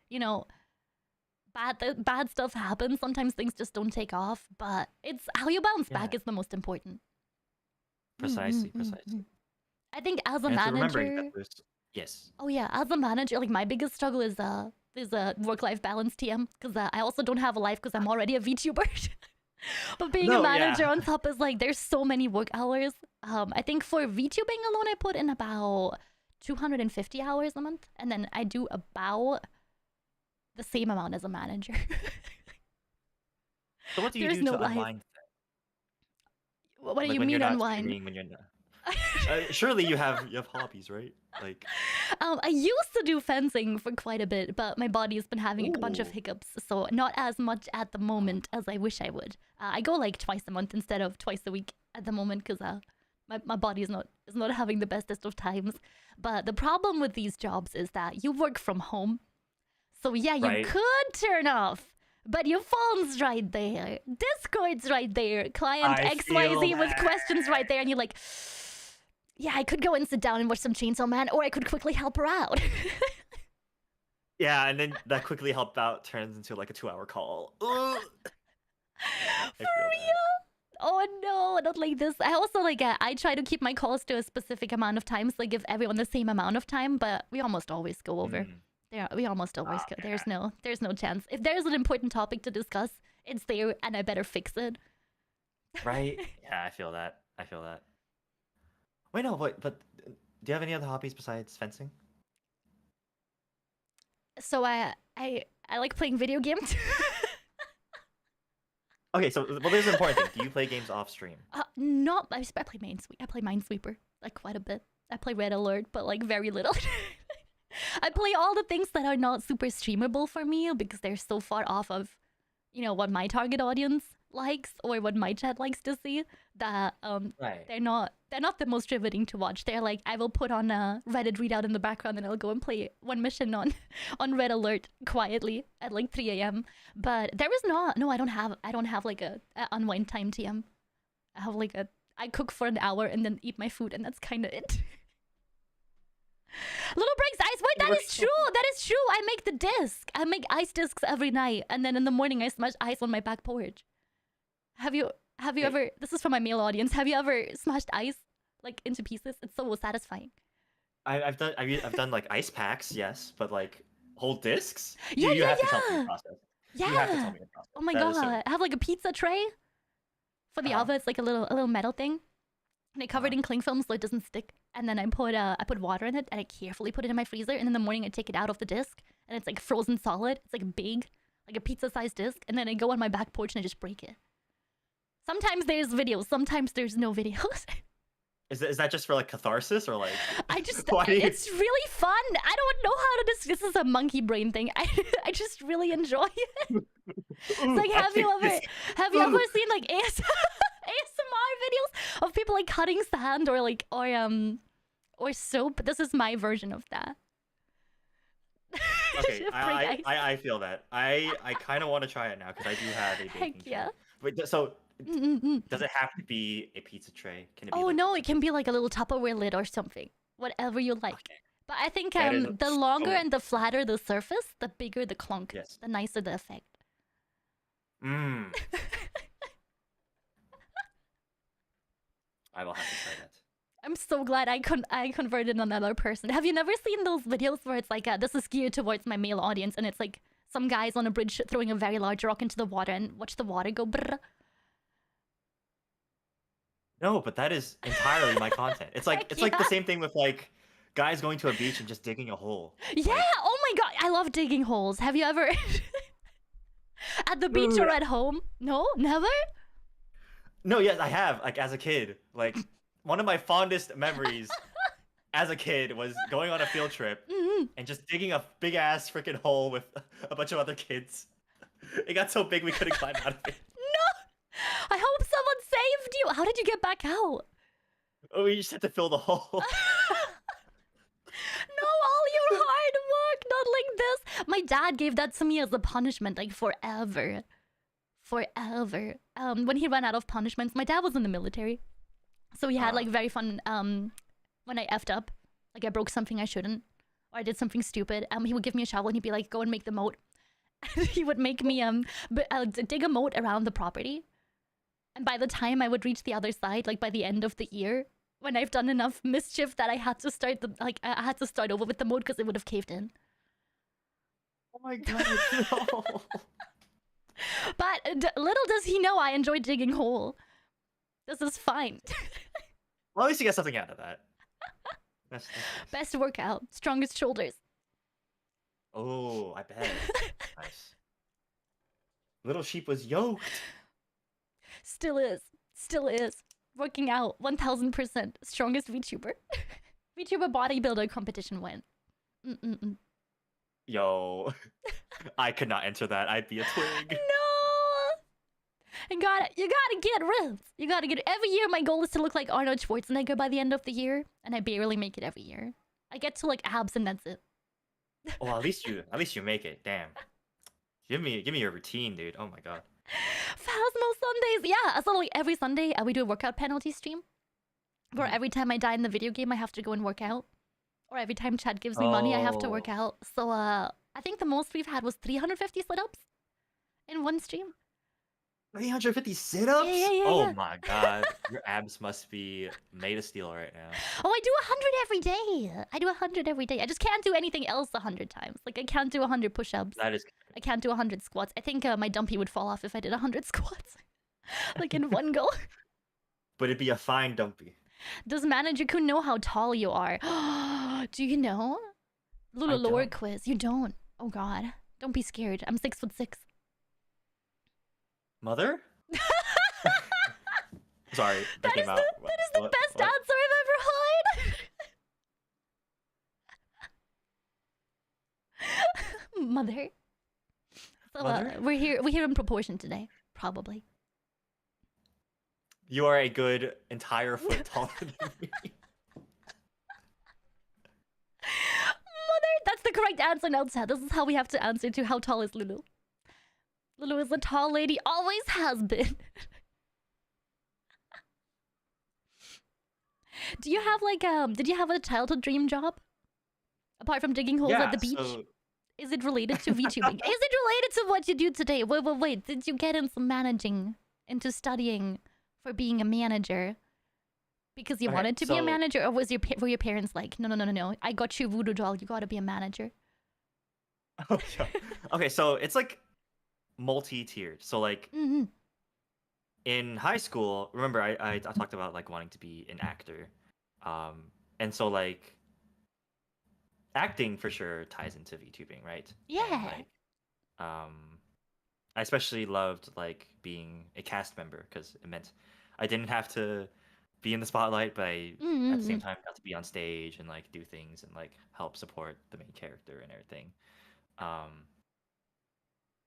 A: bad stuff happens. Sometimes things just don't take off. But it's how you bounce
B: Yeah,
A: back is the most important.
B: precisely.
A: I think as a
B: And it's remembering that
A: manager,
B: there's yes.
A: oh yeah, as a manager, like my biggest struggle is there's a work-life balance TM because I also don't have a life because I'm already a VTuber. But being a
B: No,
A: manager
B: yeah.
A: on top is like there's so many work hours. I think for VTubing alone, I put in about 250 hours a month, and then I do about the same amount as a manager.
B: So what do you
A: There's
B: do
A: no
B: to
A: life.
B: unwind?
A: What do
B: Like
A: you
B: when you're
A: mean
B: not
A: unwind?
B: streaming, when you're not. Surely you have hobbies, right? Like,
A: I used to do fencing for quite a bit, but my body has been having a bunch of
B: ooh.
A: hiccups, so not as much at the moment as I wish I would. I go like twice a month instead of twice a week at the moment because my body is not having the bestest of times. But the problem with these jobs is that you work from home, so yeah, you
B: Right?
A: could turn off. But your phone's right there. Discord's right there. Client
B: I feel
A: XYZ with questions right there. And you're like, yeah, I could go and sit down and watch some Chainsaw Man, or I could quickly help her out.
B: Yeah, and then that quickly help out turns into like a 2-hour call. Ugh.
A: For real? Oh no, not like this. I also like I try to keep my calls to a specific amount of times, like give everyone the same amount of time, but we almost always go over. Yeah, we almost always go.
B: Okay.
A: There's no chance. If there's an important topic to discuss, it's there and I better fix it.
B: Right? Yeah, I feel that. Wait, no, but do you have any other hobbies besides fencing?
A: So I like playing video games.
B: Okay, so well, there's an important thing. Do you play games off stream?
A: Not I play I play Minesweeper like quite a bit. I play Red Alert, but like very little. I play all the things that are not super streamable for me because they're so far off of, you know, what my target audience likes or what my chat likes to see that
B: Right.
A: they're not the most riveting to watch. They're like I will put on a Reddit readout in the background and I'll go and play one mission on Red Alert quietly at like 3 a.m. But there is I don't have like a unwind time TM. I have like I cook for an hour and then eat my food and that's kind of it. Little breaks ice. Wait, that is true. That is true. I make the disc. I make ice discs every night, and then in the morning I smash ice on my back porch. Have you ever? This is for my male audience. Have you ever smashed ice like into pieces? It's so satisfying.
B: I've done like ice packs, yes, but like whole discs?
A: Yeah,
B: you
A: yeah,
B: have to tell me
A: yeah.
B: the process.
A: Yeah.
B: You have to tell me the process.
A: Oh my
B: That is so-
A: god. I have like a pizza tray for the oven. It's like a little metal thing. And I covered in cling film so it doesn't stick. And then I put water in it and I carefully put it in my freezer. And in the morning I take it out of the disc and it's like frozen solid. It's like big, like a pizza-sized disc. And then I go on my back porch and I just break it. Sometimes there's videos. Sometimes there's no videos.
B: Is that just for like catharsis or like?
A: I just
B: Why do you-
A: it's really fun. I don't know how to this is a monkey brain thing. I just really enjoy it. It's like have you ever seen like ASMR videos of people like cutting sand or like or soap? This is my version of that.
B: Okay, I feel that. I kind of want to try it now because I do have a baking
A: Heck yeah.
B: tray. Wait, so does it have to be a pizza tray? Can it be
A: Oh
B: like...
A: no, it can be like a little Tupperware lid or something. Whatever you like.
B: Okay.
A: But I think
B: That is
A: the longer
B: so-
A: and the flatter the surface, the bigger the clunk.
B: Yes.
A: The nicer the effect.
B: I will have to try that.
A: I'm so glad I converted another person. Have you never seen those videos where it's like, this is geared towards my male audience, and it's like some guys on a bridge throwing a very large rock into the water and watch the water go brrr?
B: No, but that is entirely my content. It's like
A: Heck
B: like the
A: yeah.
B: same thing with like guys going to a beach and just digging a hole.
A: Yeah, oh my god, I love digging holes. Have you ever... At the beach or at home? No? Never?
B: No, yes, I have. Like as a kid, like one of my fondest memories as a kid was going on a field trip and just digging a big ass freaking hole with a bunch of other kids. It got so big we couldn't climb out of it.
A: No! I hope someone saved you! How did you get back out?
B: Oh, we just had to fill the hole.
A: No, all your hard work, not like this. My dad gave that to me as a punishment, like forever. Forever. When he ran out of punishments, my dad was in the military. So he had like very fun, when I effed up. Like I broke something I shouldn't. Or I did something stupid. He would give me a shovel and he'd be like, go and make the moat. And he would make me dig a moat around the property. And by the time I would reach the other side, like by the end of the year, when I've done enough mischief that I had to start I had to start over with the moat because it would have caved in.
B: Oh my god, no.
A: But little does he know I enjoy digging hole. This is fine.
B: Well, at least you get something out of that. That's nice.
A: Best workout, strongest shoulders.
B: Oh, I bet. Nice. Little sheep was yoked.
A: Still is. Still is. Working out 1000%. Strongest VTuber. VTuber bodybuilder competition win.
B: Yo, I could not enter that. I'd be a twig.
A: No! You gotta get ripped. You gotta get every year. My goal is to look like Arnold Schwarzenegger by the end of the year, and I barely make it every year. I get to like abs and that's it.
B: Well, at least you make it. Damn. Give me your routine, dude. Oh my god.
A: Phasmo Sundays. Yeah, so like every Sunday we do a workout penalty stream. Where every time I die in the video game I have to go and work out. Or every time Chad gives me money I have to work out. So I think the most we've had was 350 sit-ups in one stream.
B: 350 sit-ups?
A: Yeah.
B: Oh my god. Your abs must be made of steel right now.
A: Oh, I do 100 every day. I do 100 every day. I just can't do anything else 100 times. Like, I can't do 100 push-ups.
B: That is...
A: I can't do 100 squats. I think my dumpy would fall off if I did 100 squats. Like, in one go.
B: But it'd be a fine dumpy.
A: Does Manager-kun know how tall you are? Do you know? Little lore quiz. You don't. Oh god. Don't be scared. I'm 6'6".
B: Mother? Sorry,
A: that is the best answer I've ever heard. Mother. So
B: Mother?
A: we're here in proportion today, probably.
B: You are a good entire foot taller than me.
A: Mother, that's the correct answer now, Chad. This is how we have to answer to how tall is Lulu. Lulu is a tall lady, always has been. Do you have like did you have a childhood dream job? Apart from digging holes at the beach?
B: So...
A: Is it related to VTubing? Is it related to what you do today? Wait. Did you get into managing, into studying for being a manager? Because you wanted to be a manager? Or were your parents like, no, I got you voodoo doll, you gotta be a manager?
B: Okay, so it's like multi-tiered. So like in high school, remember I talked about like wanting to be an actor. And so like acting for sure ties into VTubing, right?
A: Yeah.
B: And, like, I especially loved like being a cast member because it meant I didn't have to be in the spotlight, but I at the same time got to be on stage and like do things and like help support the main character and everything.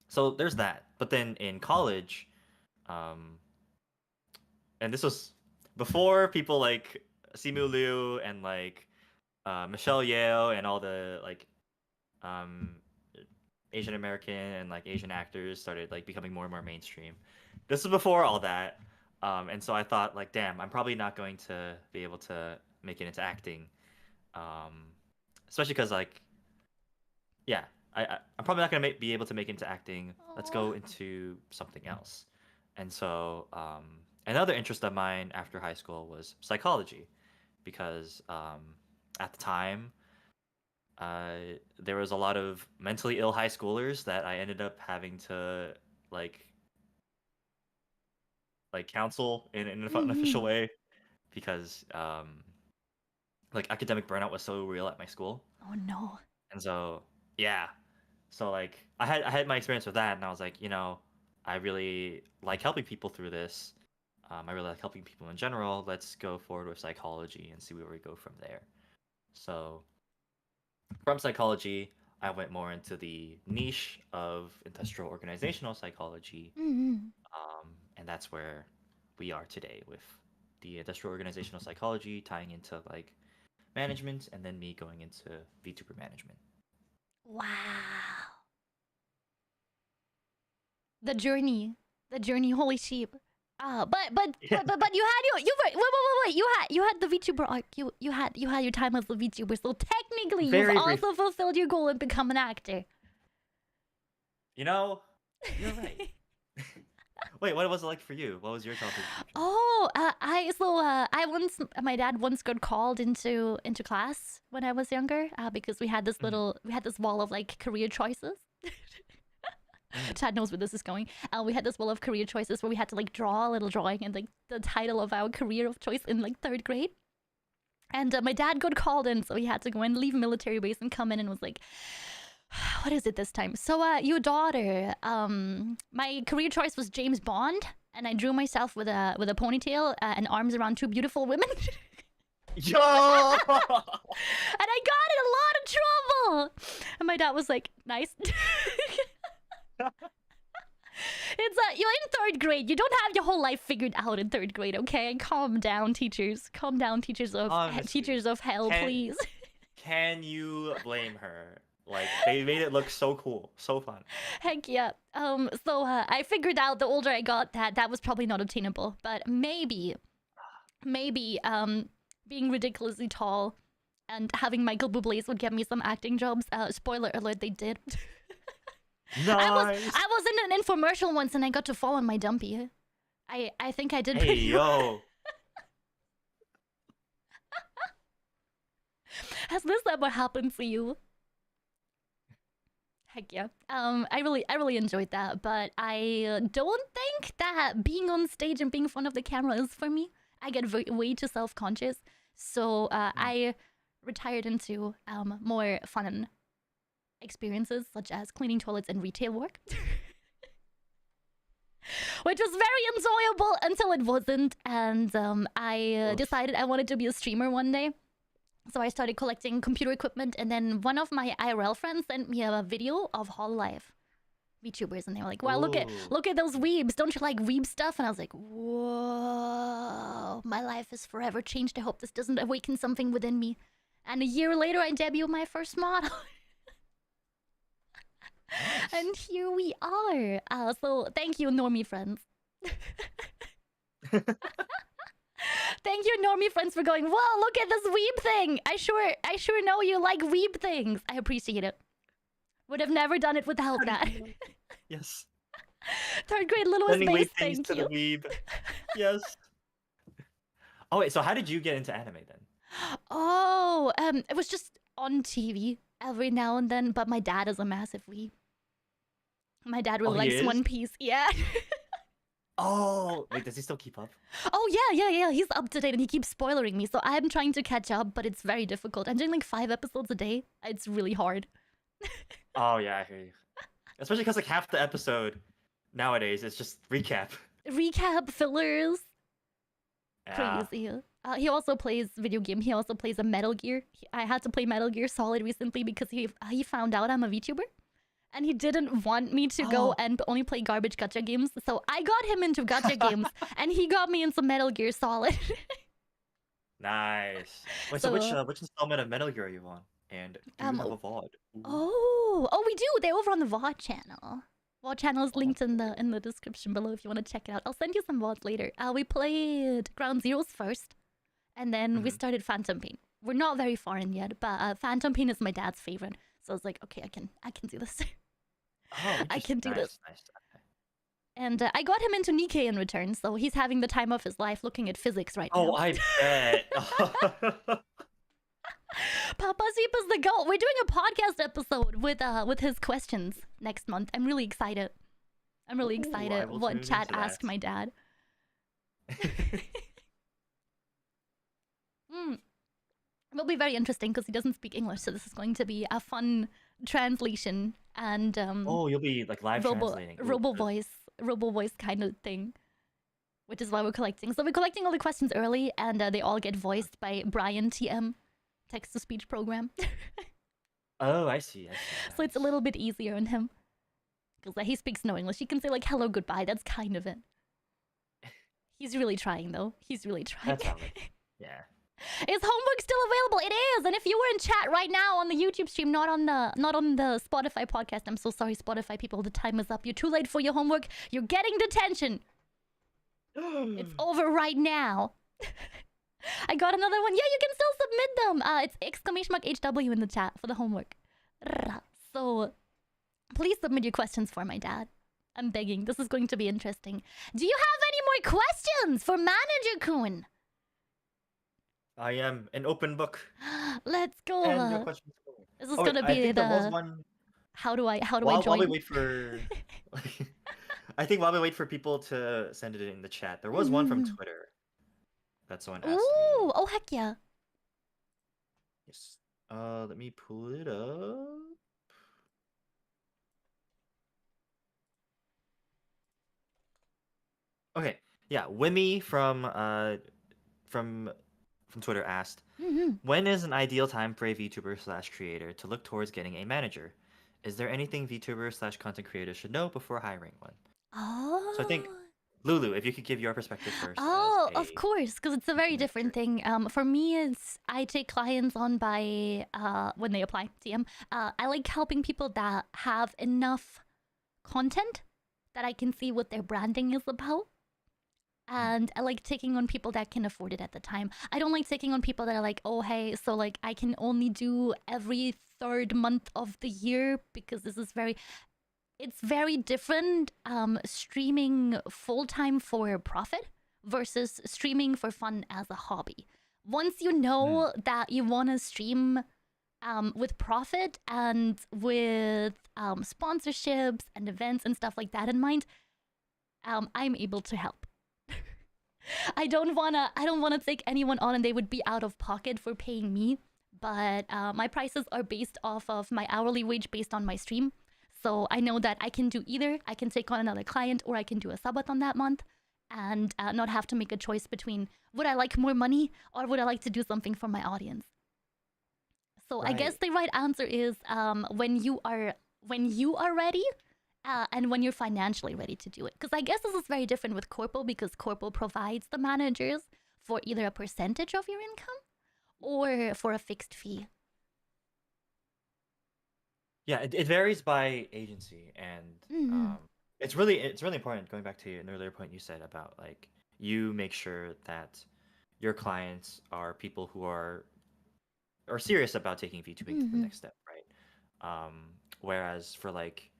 B: So there's that. But then in college, and this was before people like Simu Liu and like Michelle Yeoh and all the like Asian American and like Asian actors started like becoming more and more mainstream. This was before all that. And so I thought like, damn, I'm probably not going to be able to make it into acting. Especially because like, yeah, I'm probably not going to be able to make it into acting. Let's go into something else. And so another interest of mine after high school was psychology, because at the time, there was a lot of mentally ill high schoolers that I ended up having to like counsel in an unofficial way, because like academic burnout was so real at my school.
A: Oh no.
B: And so yeah, so like I had my experience with that, and I was like, you know, I really like helping people through this. I really like helping people in general. Let's go forward with psychology and see where we go from there. So from psychology, I went more into the niche of industrial organizational psychology. And that's where we are today, with the industrial organizational psychology tying into like management, and then me going into VTuber management.
A: Wow. The journey, holy sheep. But you had you had the VTuber arc. You had your time as a VTuber. So technically, you've also fulfilled your goal and become an actor.
B: You know, you're right. Wait, what was it like for you? What was your childhood?
A: Oh, my dad once got called into class when I was younger, because we had this wall of like career choices. Chad knows where this is going. We had this wall of career choices where we had to like draw a little drawing and like the title of our career of choice in like 3rd grade. And my dad got called in, so he had to go and leave military base and come in and was like, what is it this time? So your daughter, my career choice was James Bond, and I drew myself with a ponytail and arms around 2 beautiful women.
B: Yo!
A: And I got in a lot of trouble. And my dad was like, nice. It's you're in 3rd grade. You don't have your whole life figured out in 3rd grade, okay? Calm down, teachers. Calm down, teachers of hell, please.
B: Can you blame her? Like, they made it look so cool, so fun.
A: Heck yeah. So I figured out the older I got that was probably not attainable, but maybe being ridiculously tall and having Michael Bublé's would get me some acting jobs. Spoiler alert, they did.
B: Nice.
A: I was in an infomercial once and I got to fall on my dumpy. I think I did
B: Hey
A: pretty well.
B: yo.
A: Has this ever happened to you? Heck yeah. I really enjoyed that, but I don't think that being on stage and being in front of the camera is for me. I get way too self-conscious, so I retired into more fun experiences, such as cleaning toilets and retail work, which was very enjoyable until it wasn't, and I decided I wanted to be a streamer one day. So I started collecting computer equipment, and then one of my IRL friends sent me a video of Hololive VTubers, and they were like, "Wow, look at those weebs! Don't you like weeb stuff?" And I was like, "Whoa, my life is forever changed. I hope this doesn't awaken something within me." And a year later, I debuted my first model, and here we are. So thank you, normie friends. Thank you, normie friends, for going, "Whoa, look at this weeb thing! I sure know you like weeb things." I appreciate it. Would have never done it without that.
B: Yes.
A: Third grade littlest base, thank you.
B: The weeb. Yes. Oh wait, so how did you get into anime then?
A: Oh, it was just on TV every now and then, but my dad is a massive weeb. My dad really likes One Piece, yeah.
B: Oh, wait, does he still keep up?
A: Oh, yeah. He's up to date and he keeps spoiling me. So I'm trying to catch up, but it's very difficult. I'm doing like 5 episodes a day. It's really hard.
B: Oh, yeah, I hear you. Especially because like half the episode nowadays is just recap.
A: Recap, fillers.
B: Yeah.
A: Crazy. He also plays video game. He also plays a Metal Gear. I had to play Metal Gear Solid recently because he found out I'm a VTuber. And he didn't want me to go and only play garbage gacha games. So I got him into gacha games, and he got me into Metal Gear Solid.
B: Nice. Wait, so which installment of Metal Gear are you on? And do you have a VOD?
A: Oh, we do. They're over on the VOD channel. VOD channel is linked in the description below if you want to check it out. I'll send you some VODs later. We played Ground Zeroes first, and then we started Phantom Pain. We're not very far in yet, but Phantom Pain is my dad's favorite. So I was like, okay, I can do this.
B: Oh,
A: I can do this.
B: Nice. Okay.
A: And I got him into Nikkei in return, so he's having the time of his life looking at physics right now.
B: Oh, I bet.
A: Papa Sheep is the goat. We're doing a podcast episode with his questions next month. I'm really excited. What chat asked my dad. It'll be very interesting because he doesn't speak English, so this is going to be a fun translation and
B: you'll be like live translating.
A: Robo voice kind of thing, which is why we're collecting. So we're collecting all the questions early, and they all get voiced by Brian TM, text to speech program.
B: Oh, I see.
A: So it's a little bit easier on him because he speaks no English. He can say like hello, goodbye. That's kind of it. He's really trying though. He's really trying.
B: That's how it. Yeah.
A: Is homework still available? It is. And if you were in chat right now on the YouTube stream, not on the Spotify podcast, I'm so sorry, Spotify people. The time is up. You're too late for your homework. You're getting detention. It's over right now. I got another one. Yeah, you can still submit them. It's !HW in the chat for the homework. So please submit your questions for my dad. I'm begging. This is going to be interesting. Do you have any more questions for Manager-kun?
B: I am an open book.
A: Let's go.
B: And no questions.
A: This is gonna be
B: there was one...
A: How do I join?
B: While we wait for, I think while we wait for people to send it in the chat, there was one from Twitter. That someone asked me.
A: Oh heck yeah.
B: Yes. Let me pull it up. Okay. Yeah, Wimmy from Twitter asked, when is an ideal time for a VTuber/creator to look towards getting a manager? Is there anything VTuber/content creators should know before hiring one?
A: Oh.
B: So I think, Lulu, if you could give your perspective first.
A: Oh, of course, because it's a very different thing. For me, I take clients on by when they apply TM. I like helping people that have enough content that I can see what their branding is about. and I like taking on people that can afford it at the time. I don't like taking on people that are like, oh hey, so like I can only do every third month of the year, because this is it's very different streaming full-time for profit versus streaming for fun as a hobby. Once you know that you want to stream with profit and with sponsorships and events and stuff like that in mind, I'm able to help. I don't wanna take anyone on and they would be out of pocket for paying me, but my prices are based off of my hourly wage based on my stream. So I know that I can do either. I can take on another client, or I can do a subathon that month and not have to make a choice between would I like more money or would I like to do something for my audience. So I guess the right answer is when you are ready and when you're financially ready to do it. Because I guess this is very different with Corpo, because Corpo provides the managers for either a percentage of your income or for a fixed fee.
B: Yeah, it varies by agency, and it's really important. Going back to an earlier point you said about like you make sure that your clients are people who are serious about taking VTubing to the next step, right? Whereas for like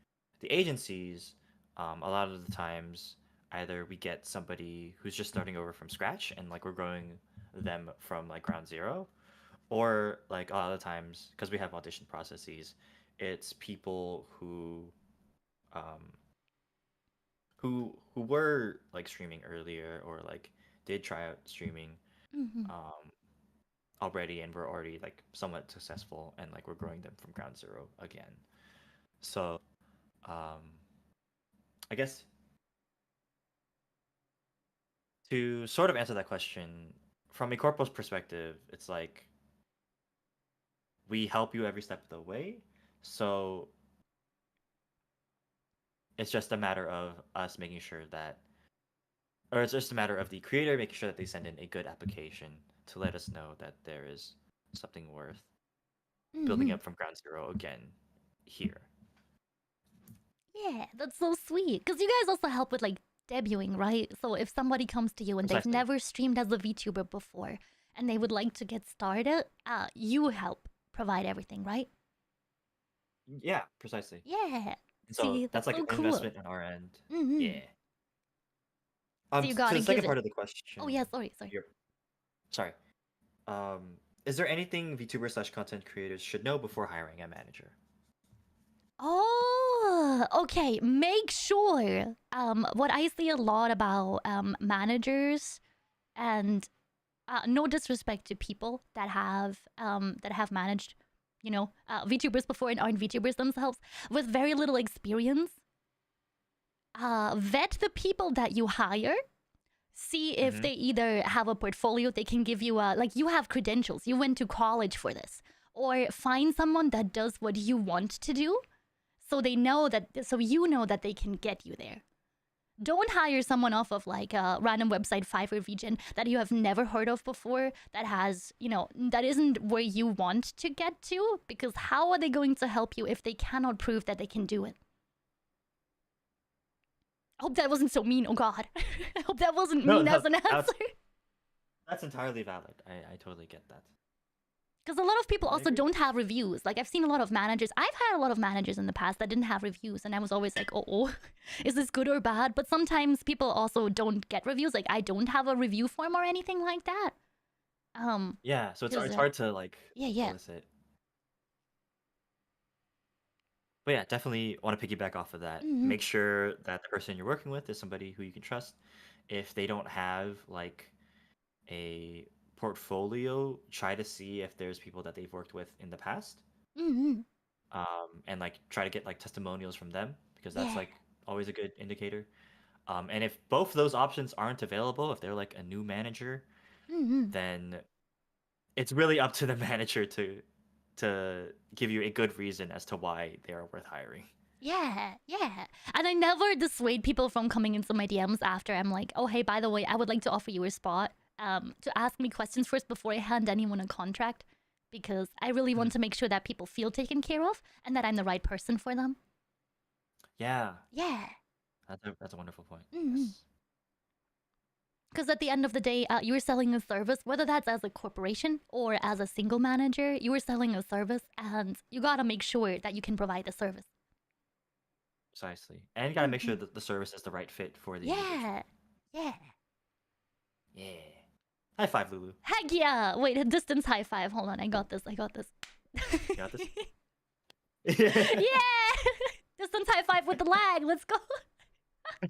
B: the agencies, a lot of the times either we get somebody who's just starting over from scratch and like we're growing them from like ground zero, or like a lot of the times, because we have audition processes, it's people who were like streaming earlier or like did try out streaming already, and we're already like somewhat successful, and like we're growing them from ground zero again. So I guess to sort of answer that question from a corporal's perspective, it's like we help you every step of the way. So it's just a matter of us making sure that, or it's just a matter of the creator making sure that they send in a good application to let us know that there is something worth building up from ground zero again here.
A: Yeah, that's so sweet. Because you guys also help with like debuting, right? So if somebody comes to you and they've never streamed as a VTuber before and they would like to get started, you help provide everything, right?
B: Yeah, precisely.
A: Yeah.
B: So
A: see,
B: that's like
A: so
B: an
A: cool.
B: investment on our end. Yeah.
A: So you gotta
B: to the second
A: give
B: part
A: it.
B: of the question.
A: Oh yeah, sorry.
B: Sorry. Is there anything VTuber / content creators should know before hiring a manager?
A: Oh, okay. Make sure. What I see a lot about managers, and no disrespect to people that have managed, you know, VTubers before and aren't VTubers themselves with very little experience. Vet the people that you hire. See if they either have a portfolio, they can give you a, like, you have credentials, you went to college for this, or find someone that does what you want to do, so they know that, so you know that they can get you there. Don't hire someone off of like a random website, Fiverr, VGen, that you have never heard of before, that has, you know, that isn't where you want to get to, because how are they going to help you if they cannot prove that they can do it? I hope that wasn't so mean, oh god. I hope that wasn't mean as an answer.
B: That's entirely valid. I totally get that.
A: Because a lot of people also don't have reviews. Like, I've seen a lot of managers. I've had a lot of managers in the past that didn't have reviews, and I was always like, oh, is this good or bad? But sometimes people also don't get reviews. Like, I don't have a review form or anything like that.
B: Yeah, so it's hard to like solicit. But yeah, definitely want to piggyback off of that. Make sure that the person you're working with is somebody who you can trust. If they don't have like a portfolio, try to see if there's people that they've worked with in the past. And like try to get like testimonials from them, because that's like always a good indicator. And if both of those options aren't available, if they're like a new manager, then it's really up to the manager to give you a good reason as to why they are worth hiring.
A: Yeah. And I never dissuade people from coming into my DMs after I'm like, oh, hey, by the way, I would like to offer you a spot. To ask me questions first before I hand anyone a contract, because I really want to make sure that people feel taken care of and that I'm the right person for them. Yeah.
B: That's a wonderful point. Yes.
A: Because at the end of the day, you're selling a service, whether that's as a corporation or as a single manager, you're selling a service and you gotta make sure that you can provide the service.
B: Precisely. And you gotta make sure that the service is the right fit for the individual.
A: Yeah.
B: Yeah. High five, Lulu.
A: Heck yeah! Wait, a distance high five. Hold on, I got this.
B: You got this?
A: Yeah! Distance high five with the lag. Let's go.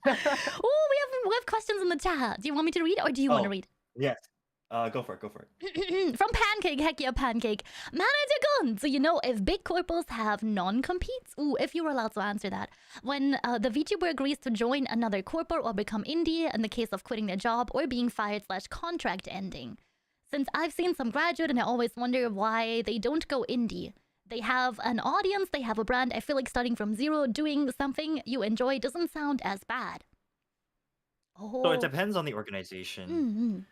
A: Oh, we have questions in the chat. Do you want me to read or do you want to read?
B: Yes. Go for it.
A: From Pancake, heck yeah, Pancake. Manager-kun, so you know if big corpos have non-competes? Ooh, if you were allowed to answer that. When the VTuber agrees to join another corpo or become indie in the case of quitting their job or being fired / contract ending. Since I've seen some graduate and I always wonder why they don't go indie. They have an audience, they have a brand. I feel like starting from zero, doing something you enjoy doesn't sound as bad.
B: So it depends on the organization.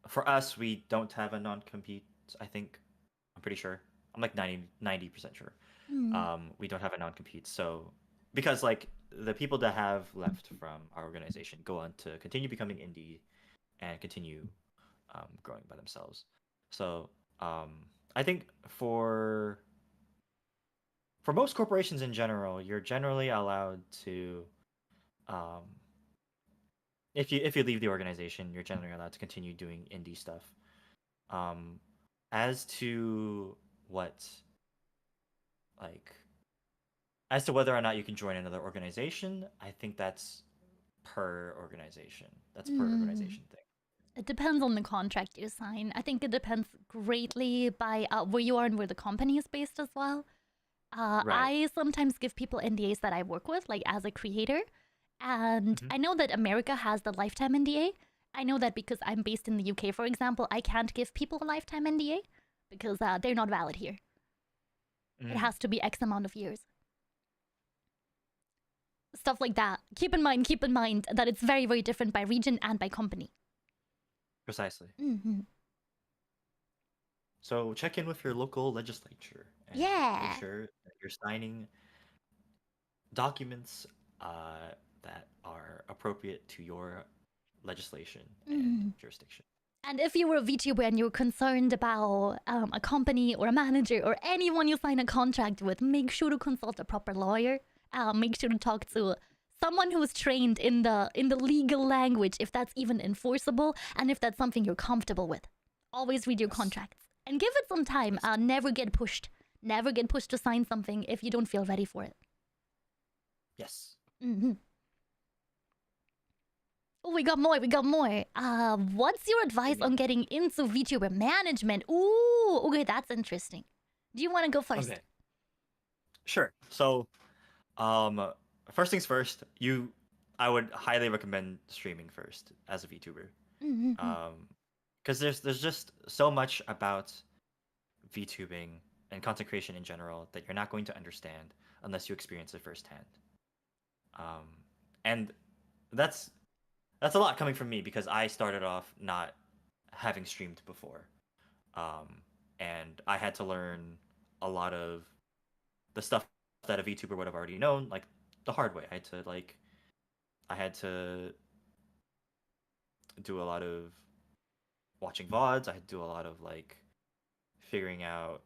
B: For us, we don't have a non-compete, I think. I'm pretty sure. I'm like 90% sure. We don't have a non-compete. So, because like the people that have left from our organization go on to continue becoming indie and continue growing by themselves. So, I think for most corporations in general, you're generally allowed to if you leave the organization, you're generally allowed to continue doing indie stuff. As to whether or not you can join another organization, I think that's per organization. That's per organization thing.
A: It depends on the contract you sign. I think it depends greatly by where you are and where the company is based as well. I sometimes give people NDAs that I work with, like as a creator. And I know that America has the lifetime NDA. I know that because I'm based in the UK, for example, I can't give people a lifetime NDA because they're not valid here. It has to be X amount of years. Stuff like that. Keep in mind that it's very, very different by region and by company.
B: Precisely. So check in with your local legislature. And make sure that you're signing documents that are appropriate to your legislation and jurisdiction.
A: And if you were a VTuber and you're concerned about a company or a manager or anyone you sign a contract with, make sure to consult a proper lawyer. Make sure to talk to someone who is trained in the legal language, if that's even enforceable, and if that's something you're comfortable with. Always read your contracts and give it some time. Never get pushed. Never get pushed to sign something if you don't feel ready for it.
B: Yes.
A: Oh, we got more. What's your advice on getting into VTuber management? Ooh, okay, that's interesting. Do you want to go first?
B: Okay. Sure. So, first things first, I would highly recommend streaming first as a VTuber. Because there's just so much about VTubing and content creation in general that you're not going to understand unless you experience it firsthand. And that's a lot coming from me because I started off not having streamed before. And I had to learn a lot of the stuff that a VTuber would have already known, like the hard way. I had to do a lot of watching VODs. I had to do a lot of like figuring out,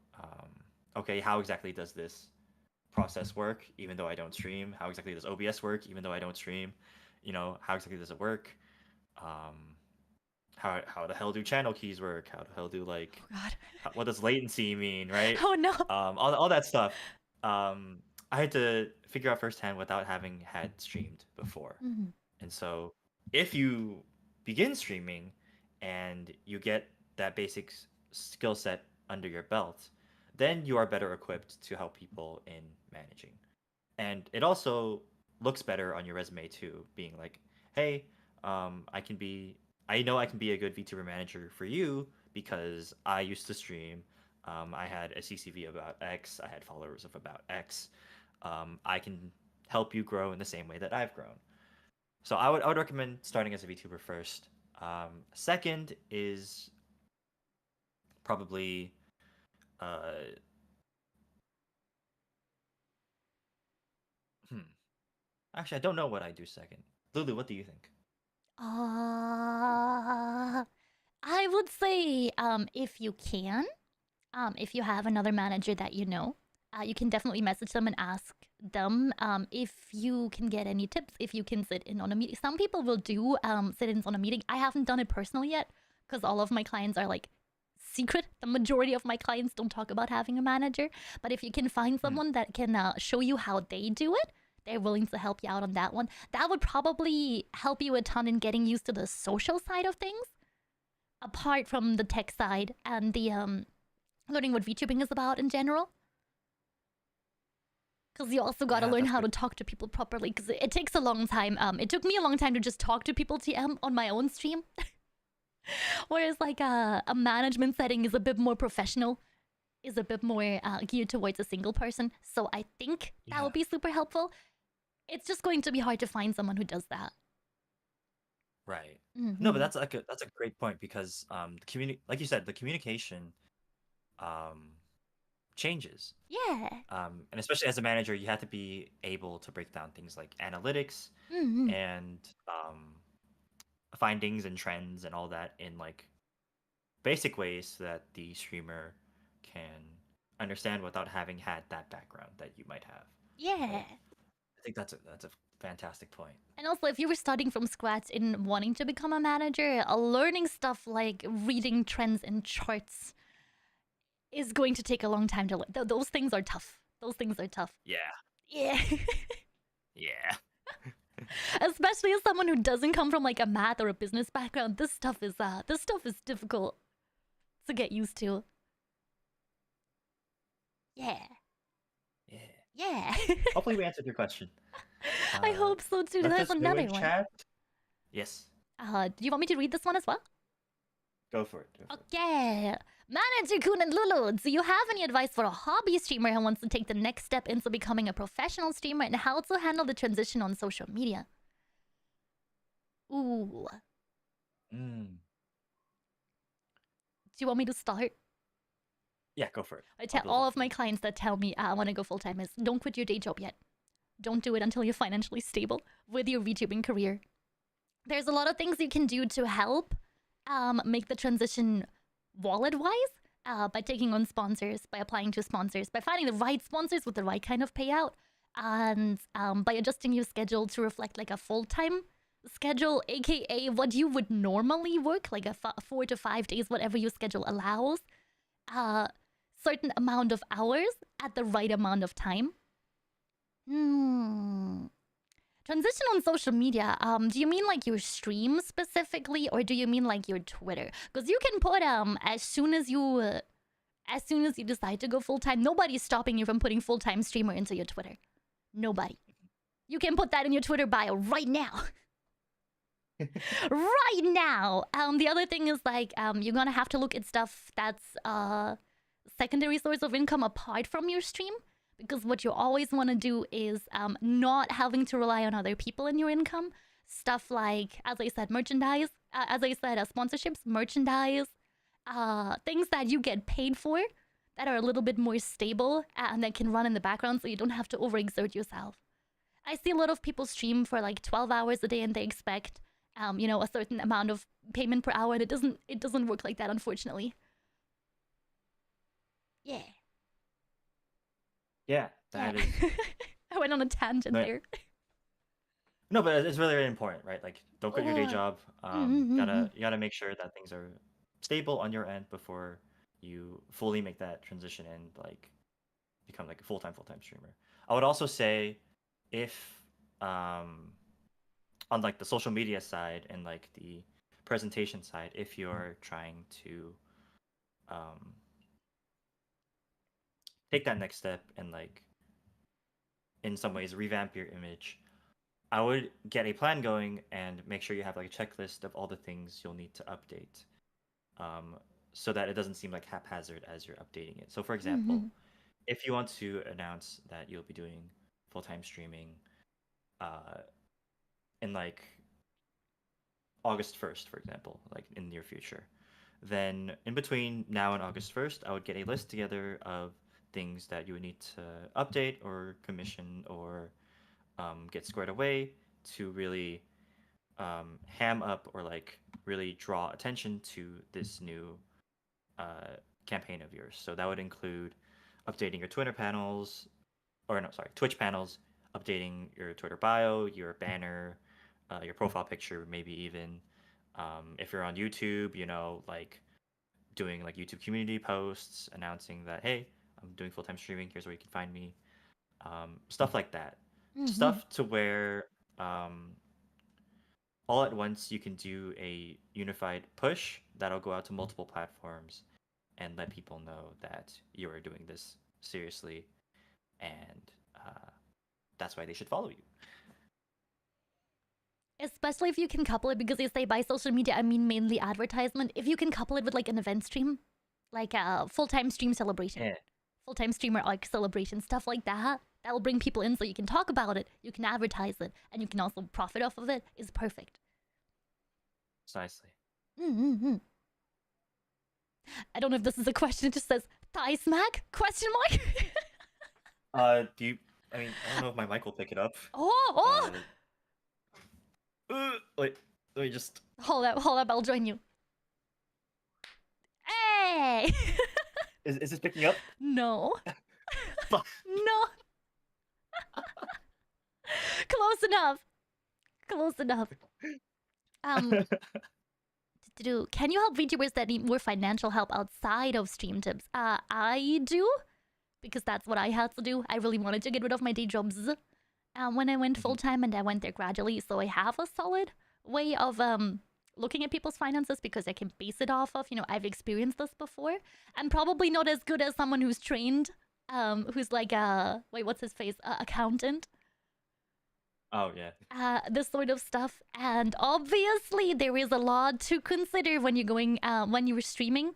B: okay, how exactly does this process work even though I don't stream? How exactly does OBS work even though I don't stream? How exactly does it work? How the hell do channel keys work? How the hell do what does latency mean, right?
A: Oh no.
B: All that stuff. I had to figure out firsthand without having had streamed before. And so if you begin streaming and you get that basic skill set under your belt, then you are better equipped to help people in managing. And it also looks better on your resume too, being like, hey, I know I can be a good VTuber manager for you because I used to stream. I had a CCV about X. I had followers of about X. I can help you grow in the same way that I've grown. So I would recommend starting as a VTuber first. Second is probably actually, I don't know what I do second. Lulu, what do you think?
A: if you can, if you have another manager that you know, you can definitely message them and ask them if you can get any tips, if you can sit in on a meeting. Some people will do sit-ins on a meeting. I haven't done it personally yet because all of my clients are like secret. The majority of my clients don't talk about having a manager. But if you can find someone that can show you how they do it, they're willing to help you out on that one. That would probably help you a ton in getting used to the social side of things, apart from the tech side and the learning what VTubing is about in general. Because you also gotta learn how to talk to people properly. Because it takes a long time. It took me a long time to just talk to people TM on my own stream. Whereas like a management setting is a bit more professional, is a bit more geared towards a single person. So I think that would be super helpful. It's just going to be hard to find someone who does that.
B: Right. No, but that's a great point because like you said, the communication changes.
A: Yeah.
B: And especially as a manager, you have to be able to break down things like analytics and findings and trends and all that in like basic ways so that the streamer can understand without having had that background that you might have.
A: Yeah.
B: Right? I think that's a fantastic point.
A: And also, if you were starting from scratch in wanting to become a manager, learning stuff like reading trends and charts is going to take a long time to learn. Those things are tough. Those things are tough.
B: Yeah.
A: Yeah.
B: Yeah.
A: Especially as someone who doesn't come from like a math or a business background, this stuff is difficult to get used to. Yeah.
B: Yeah.
A: Yeah.
B: Hopefully we answered your question.
A: I hope so too. There's another one.
B: Chat. Yes.
A: Do you want me to read this one as well?
B: Go for it.
A: Okay. Manager-kun and Lulu, do you have any advice for a hobby streamer who wants to take the next step into becoming a professional streamer and how to handle the transition on social media? Ooh. Do you want me to start?
B: Yeah, go for it.
A: I tell all of my clients that tell me I want to go full-time is don't quit your day job yet. Don't do it until you're financially stable with your VTubing career. There's a lot of things you can do to help make the transition wallet-wise, by taking on sponsors, by applying to sponsors, by finding the right sponsors with the right kind of payout, and by adjusting your schedule to reflect like a full-time schedule, aka what you would normally work, like a 4 to 5 days, whatever your schedule allows, certain amount of hours at the right amount of time. Transition on social media, do you mean like your stream specifically, or do you mean like your Twitter? Because you can put as soon as you decide to go full-time, nobody's stopping you from putting full-time streamer into your Twitter. Nobody. You can put that in your Twitter bio right now. Right now. The other thing is like you're gonna have to look at stuff that's secondary source of income apart from your stream. Because what you always want to do is not having to rely on other people in your income. Stuff like, as I said, merchandise. Sponsorships, merchandise. Things that you get paid for that are a little bit more stable and that can run in the background so you don't have to overexert yourself. I see a lot of people stream for like 12 hours a day and they expect, a certain amount of payment per hour. And it doesn't work like that, unfortunately. Yeah.
B: Yeah, that is.
A: I went on a tangent there.
B: No, but it's really, really important, right? Like, don't quit your day job. You gotta make sure that things are stable on your end before you fully make that transition and like become like a full-time streamer. I would also say, if on like the social media side and like the presentation side, if you're trying to take that next step and like in some ways revamp your image, I would get a plan going and make sure you have like a checklist of all the things you'll need to update, so that it doesn't seem like haphazard as you're updating it. So for example, if you want to announce that you'll be doing full-time streaming in like August 1st, for example, like in the near future, then in between now and August 1st, I would get a list together of things that you would need to update or commission or get squared away to really ham up or like really draw attention to this new campaign of yours. So that would include updating your Twitter panels, or no, sorry, Twitch panels, updating your Twitter bio, your banner, your profile picture, maybe even if you're on YouTube, like doing like YouTube community posts announcing that, hey, I'm doing full-time streaming. Here's where you can find me. Stuff like that. Stuff to where all at once you can do a unified push that'll go out to multiple platforms and let people know that you are doing this seriously, and that's why they should follow you.
A: Especially if you can couple it, because they say by social media, I mean mainly advertisement. If you can couple it with like an event stream, like a full-time stream celebration, full-time streamer arc celebration, stuff like that, that will bring people in so you can talk about it, you can advertise it, and you can also profit off of it, is perfect.
B: Precisely.
A: I don't know if this is a question. It just says thigh smack? Question mark?
B: I don't know if my mic will pick it up. Wait, let me just...
A: Hold up, I'll join you. Hey!
B: Is this picking up?
A: No. No. Close enough. Can you help VTubers that need more financial help outside of stream tips? I do, because that's what I had to do. I really wanted to get rid of my day jobs when I went full-time, and I went there gradually, so I have a solid way of looking at people's finances, because I can base it off of, I've experienced this before. I'm probably not as good as someone who's trained, who's like what's his face? Accountant.
B: Oh, yeah.
A: This sort of stuff. And obviously there is a lot to consider when you're going, when you're streaming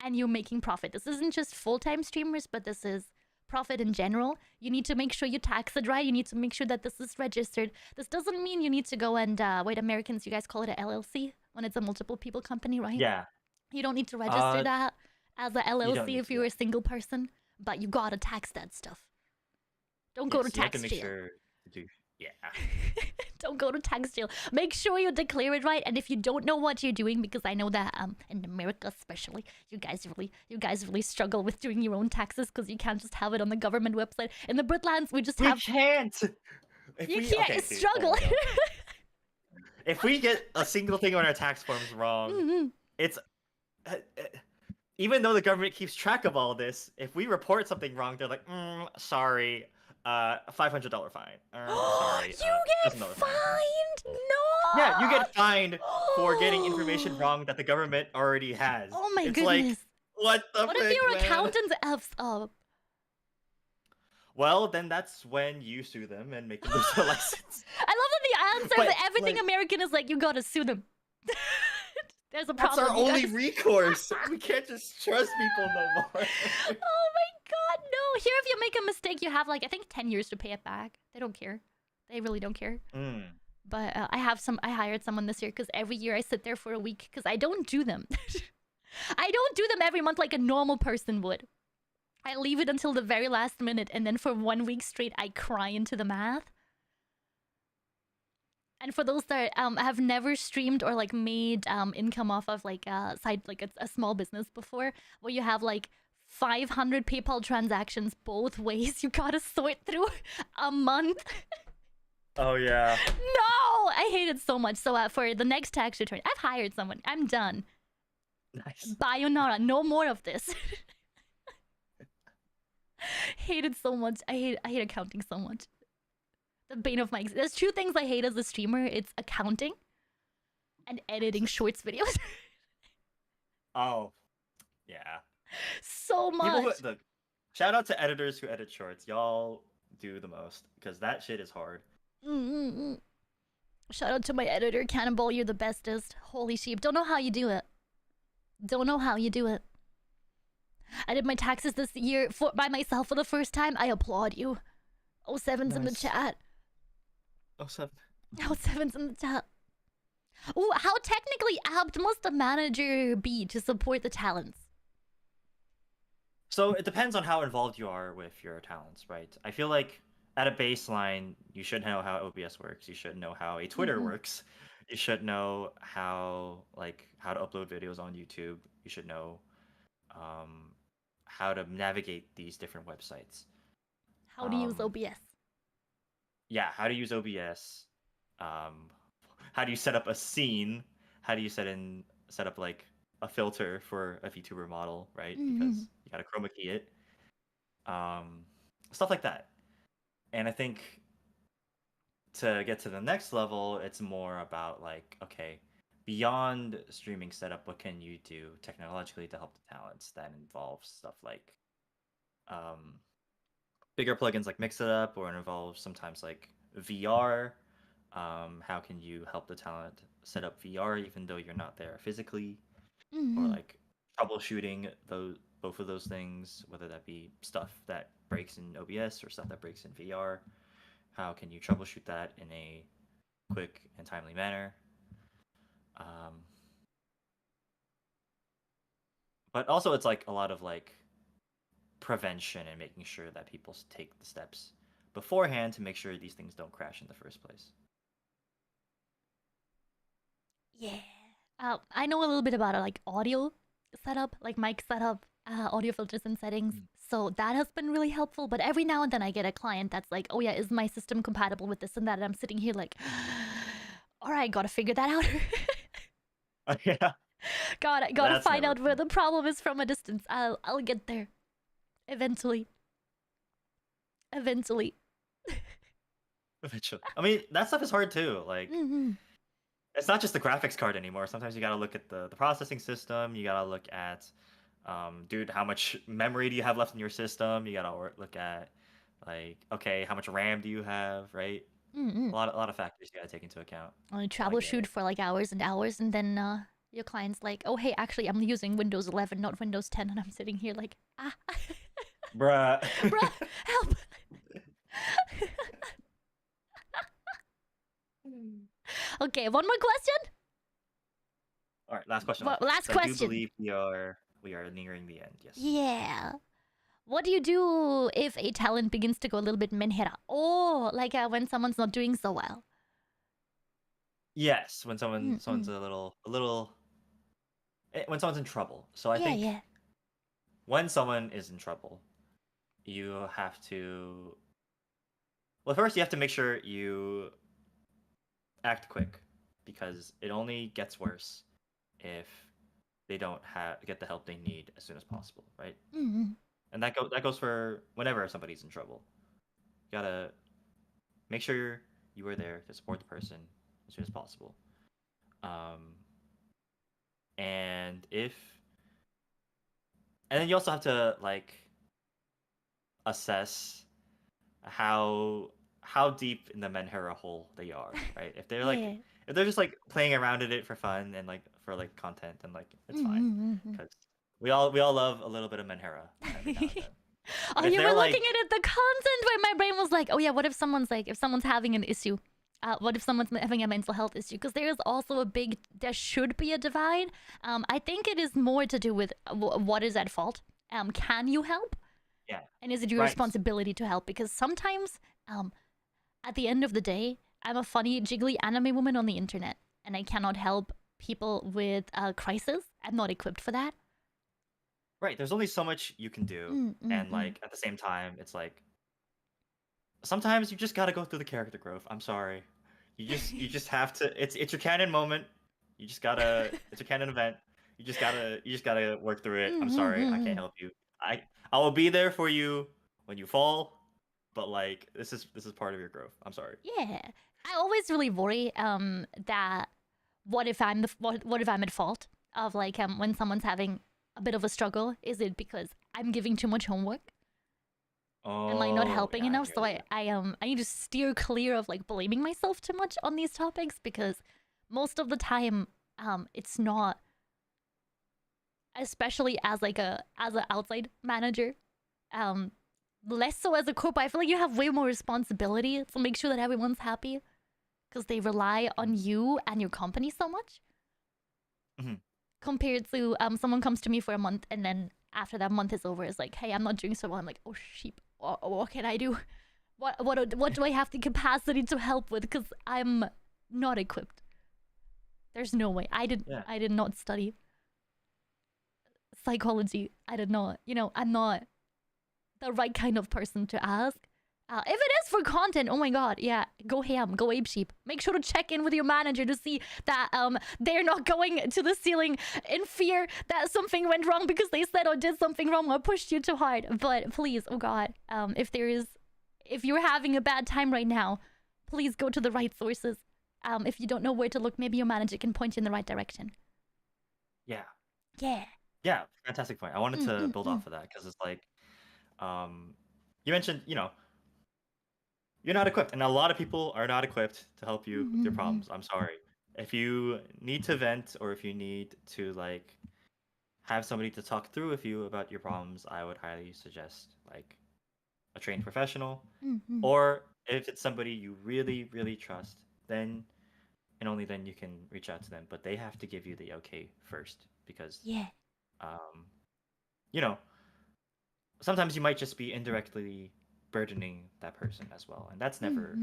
A: and you're making profit. This isn't just full-time streamers, but this is profit in general. You need to make sure you tax it right. You need to make sure that this is registered. This doesn't mean you need to go and, wait, Americans, you guys call it a LLC when it's a multiple people company, right?
B: Yeah.
A: You don't need to register that as a LLC if you're a single person, but you gotta tax that stuff. Don't go to tax jail.
B: Sure to do. Yeah.
A: Don't go to tax jail. Make sure you declare it right. And if you don't know what you're doing, because I know that in America especially, you guys really struggle with doing your own taxes, because you can't just have it on the government website. In the Britlands, we
B: can't.
A: You can't struggle.
B: If we get a single thing on our tax forms wrong, it's even though the government keeps track of all this, if we report something wrong, they're like, sorry. $500 fine. Sorry.
A: You get fined? No!
B: Yeah, you get fined for getting information wrong that the government already has.
A: Oh my goodness.
B: Like, what if
A: your accountant F's up?
B: Well, then that's when you sue them and make them lose their license.
A: I love that the answer that everything American is like, you gotta sue them. There's a problem.
B: That's our only recourse. We can't just trust people no more.
A: Oh my god, no. Here, if you make a mistake, you have, like, I think 10 years to pay it back. They don't care. They really don't care. But I hired someone this year, because every year I sit there for a week, because I don't do them. I don't do them every month like a normal person would. I leave it until the very last minute, and then for 1 week straight, I cry into the math. And for those that have never streamed or like made income off of like a side, like a small business before, where you have like 500 PayPal transactions both ways, you gotta sort through a month.
B: Oh yeah.
A: No, I hate it so much. So for the next tax return, I've hired someone. I'm done.
B: Nice.
A: Sayonara, no more of this. Hate it so much. I hate accounting so much. The bane of my existence. There's two things I hate as a streamer. It's accounting and editing shorts videos.
B: Oh, yeah.
A: So much.
B: Look, shout out to editors who edit shorts. Y'all do the most, because that shit is hard.
A: Shout out to my editor, Cannonball. You're the bestest. Holy sheep. Don't know how you do it. Don't know how you do it. I did my taxes this year by myself for the first time. I applaud you. 07's in the chat. 07's in the chat. Ooh, how technically apt must a manager be to support the talents?
B: So it depends on how involved you are with your talents, right? I feel like at a baseline, you should know how OBS works. You should know how a Twitter works. You should know how to upload videos on YouTube. You should know how to navigate these different websites.
A: How to use OBS.
B: Yeah, how to use OBS. How do you set up a scene? How do you set up like a filter for a VTuber model, right? Because you gotta chroma key it. Stuff like that. And I think to get to the next level, it's more about like, okay, beyond streaming setup, what can you do technologically to help the talents? That involves stuff like bigger plugins like Mix It Up, or it involves sometimes like VR. How can you help the talent set up VR even though you're not there physically? Or like troubleshooting both of those things, whether that be stuff that breaks in OBS or stuff that breaks in VR. How can you troubleshoot that in a quick and timely manner? But also it's like a lot of like prevention and making sure that people take the steps beforehand to make sure these things don't crash in the first place.
A: Yeah. I know a little bit about like audio setup, like mic setup, audio filters and settings. So that has been really helpful. But every now and then I get a client that's like, oh yeah, is my system compatible with this and that? And I'm sitting here like, all right, gotta figure that out.
B: Yeah.
A: Gotta find out where the problem is from a distance. I'll get there. Eventually. Eventually.
B: I mean, that stuff is hard too. Like, it's not just the graphics card anymore. Sometimes you gotta look at the processing system. You gotta look at, dude, how much memory do you have left in your system? You gotta look at, like, okay, how much RAM do you have, right? A lot of factors you gotta take into account.
A: I troubleshoot for like hours and hours, and then your client's like, oh hey, actually I'm using Windows 11, not Windows 10, and I'm sitting here like,
B: Bruh.
A: Bruh, help. Okay, one more question.
B: All right, last question.
A: Last question.
B: I do believe we are nearing the end. Yes.
A: Yeah. What do you do if a talent begins to go a little bit menhera? Oh, like when someone's not doing so well.
B: Yes, when someone's a little when someone's in trouble. So I think when someone is in trouble, you have to. Well, first you have to make sure you act quick, because it only gets worse if they don't get the help they need as soon as possible, right? And that goes for whenever somebody's in trouble. You gotta make sure you are there to support the person as soon as possible. And then you also have to like assess how deep in the menhera hole they are, right? If they're like if they're just like playing around in it for fun and like for like content, then like it's fine, because we all love a little bit of menhera every now and then.
A: Oh, you were looking at the content where my brain was like, oh yeah, what if someone's having an issue? What if someone's having a mental health issue? Because there is also there should be a divide. I think it is more to do with what is at fault. Can you help?
B: Yeah.
A: And is it your responsibility to help? Because sometimes, at the end of the day, I'm a funny, jiggly anime woman on the internet, and I cannot help people with crisis. I'm not equipped for that.
B: Right. There's only so much you can do, and like at the same time, it's like sometimes you just gotta go through the character growth. I'm sorry. You just have to. It's your canon moment. You just gotta. It's a canon event. You just gotta work through it. I'm sorry. I can't help you. I will be there for you when you fall, but like this is part of your growth. I'm sorry.
A: Yeah, I always really worry that what if I'm at fault of like when someone's having a bit of a struggle? Is it because I'm giving too much homework? Am I not helping enough? So I need to steer clear of like blaming myself too much on these topics, because most of the time it's not, especially as an outside manager, less so as a corp. I feel like you have way more responsibility to make sure that everyone's happy, because they rely on you and your company so much. Compared to someone comes to me for a month, and then after that month is over, is like, hey, I'm not doing so well. I'm like, oh sheep, what can I do? What do I have the capacity to help with? Because I'm not equipped. There's no way. I did not study. psychology. I don't know. You know, I'm not the right kind of person to ask. If it is for content, oh my god, yeah, go ham, go apesheep. Make sure to check in with your manager to see that they're not going to the ceiling in fear that something went wrong because they said or did something wrong or pushed you too hard. But please, oh god, if you're having a bad time right now, please go to the right sources. If you don't know where to look, maybe your manager can point you in the right direction.
B: Yeah.
A: Yeah.
B: Yeah, fantastic point. I wanted to build off of that because it's like, you mentioned, you know, you're not equipped, and a lot of people are not equipped to help you with your problems. I'm sorry. If you need to vent or if you need to like have somebody to talk through with you about your problems, I would highly suggest like a trained professional, or if it's somebody you really, really trust, then and only then you can reach out to them. But they have to give you the okay first because, you know, sometimes you might just be indirectly burdening that person as well, and that's never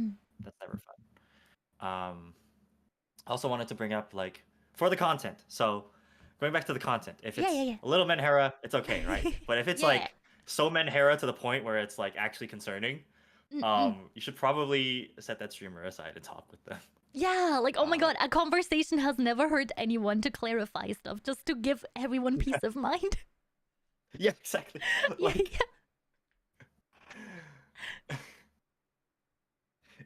B: fun. I also wanted to bring up like for the content. So going back to the content, if it's a little Menhera, it's okay, right? But if it's like so Menhera to the point where it's like actually concerning, you should probably set that streamer aside and talk with them.
A: Yeah, like oh my god, a conversation has never hurt anyone to clarify stuff, just to give everyone peace of mind.
B: Yeah, exactly. Like,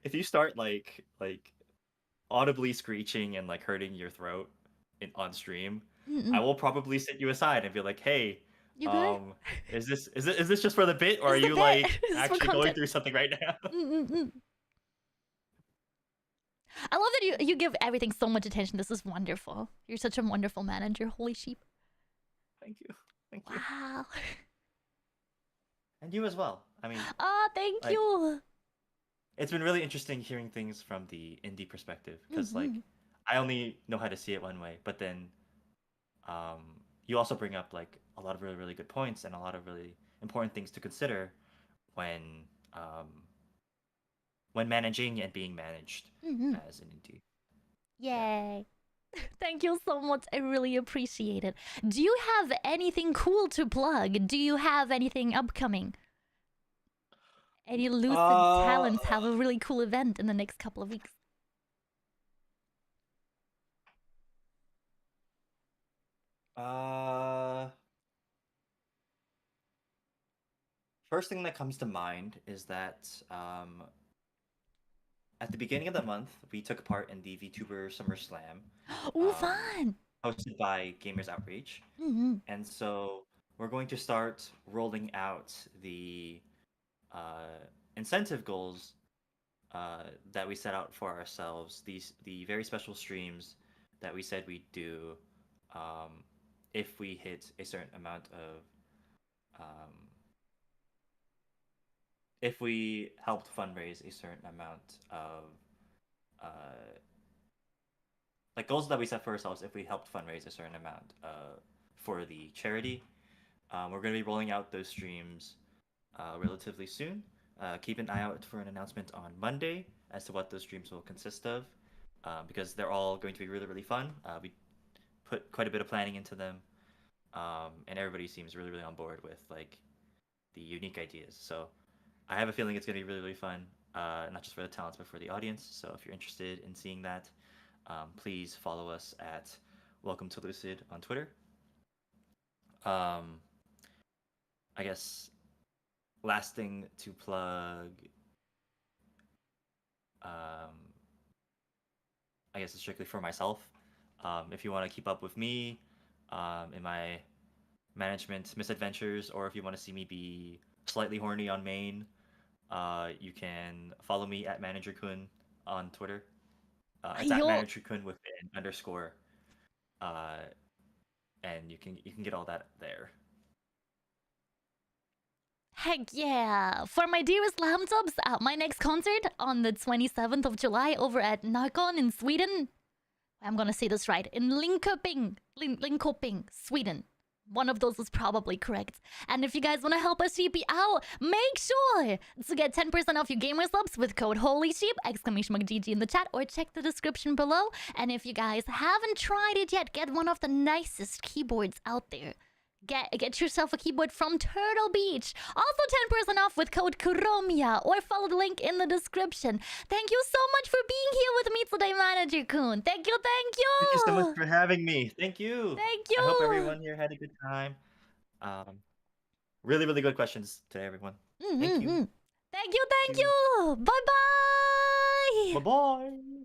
B: if you start like audibly screeching and like hurting your throat on stream, I will probably sit you aside and be like, "Hey,
A: you good?
B: Is this just for the bit, or are you like actually going through something right now?"
A: I love that you give everything so much attention. This is wonderful. You're such a wonderful manager. Holy sheep.
B: Thank you. Thank you.
A: Wow.
B: And you as well. I mean.
A: Thank you.
B: It's been really interesting hearing things from the indie perspective because like I only know how to see it one way, but then you also bring up like a lot of really, really good points and a lot of really important things to consider when managing and being managed as an indie.
A: Yay. Thank you so much. I really appreciate it. Do you have anything cool to plug? Do you have anything upcoming? Any Lucid talents have a really cool event in the next couple of weeks?
B: First thing that comes to mind is that at the beginning of the month, we took part in the VTuber Summer Slam.
A: Ooh, fun!
B: Hosted by Gamers Outreach. And so we're going to start rolling out the incentive goals that we set out for ourselves. The very special streams that we said we'd do if we hit a certain amount of if we helped fundraise a certain amount of like goals that we set for ourselves. If we helped fundraise a certain amount for the charity, we're going to be rolling out those streams relatively soon. Keep an eye out for an announcement on Monday as to what those streams will consist of, because they're all going to be really, really fun. We put quite a bit of planning into them, and everybody seems really, really on board with like the unique ideas. So I have a feeling it's going to be really, really fun, not just for the talents, but for the audience. So if you're interested in seeing that, please follow us at Welcome to Lucid on Twitter. I guess last thing to plug, I guess it's strictly for myself. If you want to keep up with me in my management misadventures, or if you want to see me be slightly horny on main, you can follow me at Manager-kun on Twitter. It's at Manager-kun with an underscore, and you can get all that there.
A: Heck yeah! For my dearest lamb subs, my next concert on the 27th of July over at Manager-kun in Sweden. I'm gonna say this right. In Linköping, Sweden. One of those is probably correct. And if you guys want to help us sheepy out, make sure to get 10% off your gamer subs with code HOLYSHEEP, !GG in the chat, or check the description below. And if you guys haven't tried it yet, get one of the nicest keyboards out there. Get yourself a keyboard from Turtle Beach. Also 10% off with code Kuromiya or follow the link in the description. Thank you so much for being here with me today, Manager-kun. Thank you, thank you.
B: Thank you so much for having me. Thank you.
A: Thank you.
B: I hope everyone here had a good time. Really, really good questions today, everyone. Thank you.
A: Thank you, thank you. Bye-bye.
B: Bye-bye.